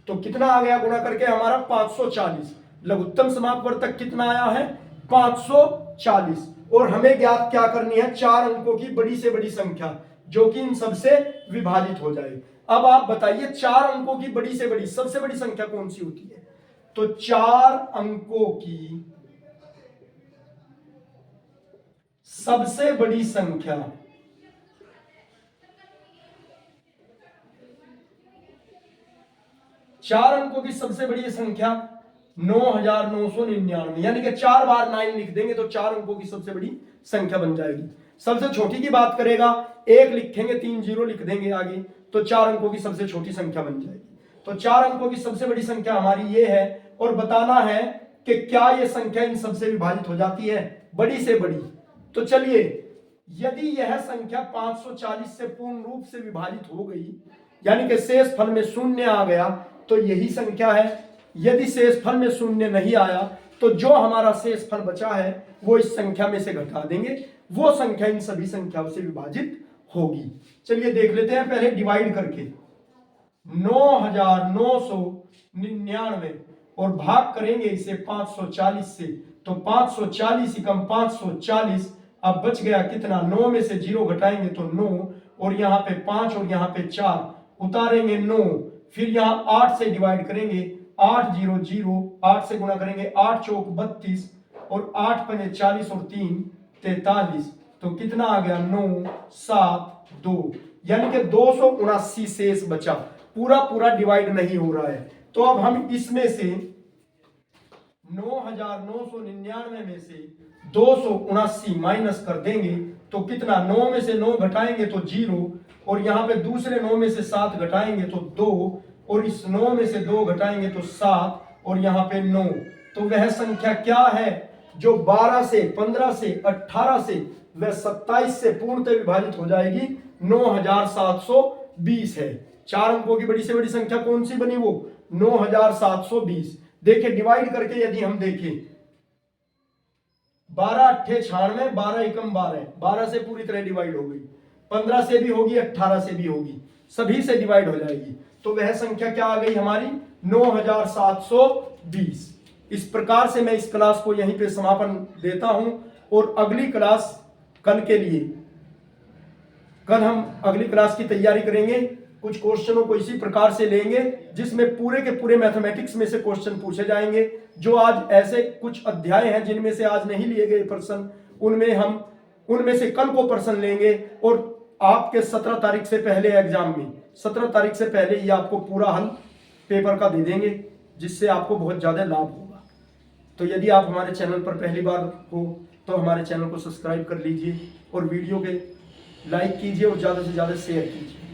तो कितना आ गया गुणा करके हमारा 540। लघुत्तम समापवर्तक कितना आया है? 540। और हमें ज्ञात क्या करनी है? 4 अंकों की बड़ी से बड़ी संख्या जो कि इन सबसे विभाजित हो जाए। अब आप बताइए 4 अंकों की बड़ी से बड़ी सबसे बड़ी संख्या कौन सी होती है? तो 4 अंकों की सबसे बड़ी संख्या चार अंकों की सबसे बड़ी संख्या 9999 यानी कि 4 बार 9 लिख देंगे तो 4 अंकों की सबसे बड़ी संख्या बन जाएगी। सबसे छोटी की बात करेगा, 1 लिखेंगे 3 जीरो लिख देंगे आगे, तो 4 अंकों की सबसे छोटी संख्या बन जाएगी। तो 4 अंकों की सबसे बड़ी संख्या हमारी ये है, और बताना है कि क्या ये संख्या इन सबसे विभाजित हो जाती है, बड़ी से बड़ी। तो चलिए यदि यह संख्या 540 से पूर्ण रूप से विभाजित हो गई यानी कि शेष फल में शून्य आ गया तो यही संख्या है। यदि शेष फल में शून्य नहीं आया तो जो हमारा शेष फल बचा है वो इस संख्या में से घटा देंगे, वो संख्या इन सभी संख्याओं से विभाजित होगी। चलिए देख लेते हैं पहले डिवाइड करके। 9999 और भाग करेंगे इसे 540 से, तो 540 एकम 540। अब बच गया कितना? 9 में से 0 घटाएंगे तो 9, और यहाँ पे 5 और यहाँ पे 4 उतारेंगे 9, फिर यहाँ 8 से डिवाइड करेंगे, 8 0 0, 8 से गुणा करेंगे, 8 चौक 32 और 8 पंजे 40 और 3 43। तो कितना आ गया? 9 7 2 यानी कि 279 शेष बचा। पूरा पूरा डिवाइड नहीं हो रहा है। तो अब हम इसमें से 9999 में से 279 माइनस कर देंगे तो कितना? 9 में से 9 घटाएंगे तो 0, और यहाँ पे दूसरे 9 में से 7 घटाएंगे तो 2, और इस 9 में से 2 घटाएंगे तो 7, और यहाँ पे 9। तो वह संख्या क्या है जो 12 से 15 से 18 से व 27 से पूर्णतः विभाजित हो जाएगी? 9720 है। 4 अंकों की बड़ी से बड़ी संख्या कौन सी बनी? वो 9720। देखिए डिवाइड करके यदि हम देखें 12 अट्ठे 96, 12 एकम 12, 12 से पूरी तरह डिवाइड हो गई, 15 से भी होगी, 18 से भी होगी, सभी से डिवाइड हो जाएगी। तो वह संख्या क्या आ गई हमारी 9720। इस प्रकार से मैं इस क्लास को यहीं पे समापन देता हूं और अगली क्लास कल के लिए, कल हम अगली क्लास की तैयारी करेंगे, कुछ क्वेश्चनों को इसी प्रकार से लेंगे जिसमें पूरे के पूरे मैथमेटिक्स में से क्वेश्चन पूछे जाएंगे। जो आज ऐसे कुछ अध्याय हैं जिनमें से आज नहीं लिए गए प्रश्न, उनमें से कल को प्रश्न लेंगे और आपके 17 तारीख से पहले एग्जाम में 17 तारीख से पहले ही आपको पूरा हल पेपर का दे देंगे, जिससे आपको बहुत ज्यादा लाभ होगा। तो यदि आप हमारे चैनल पर पहली बार हो तो हमारे चैनल को सब्सक्राइब कर लीजिए और वीडियो के लाइक कीजिए और ज्यादा से ज्यादा शेयर कीजिए।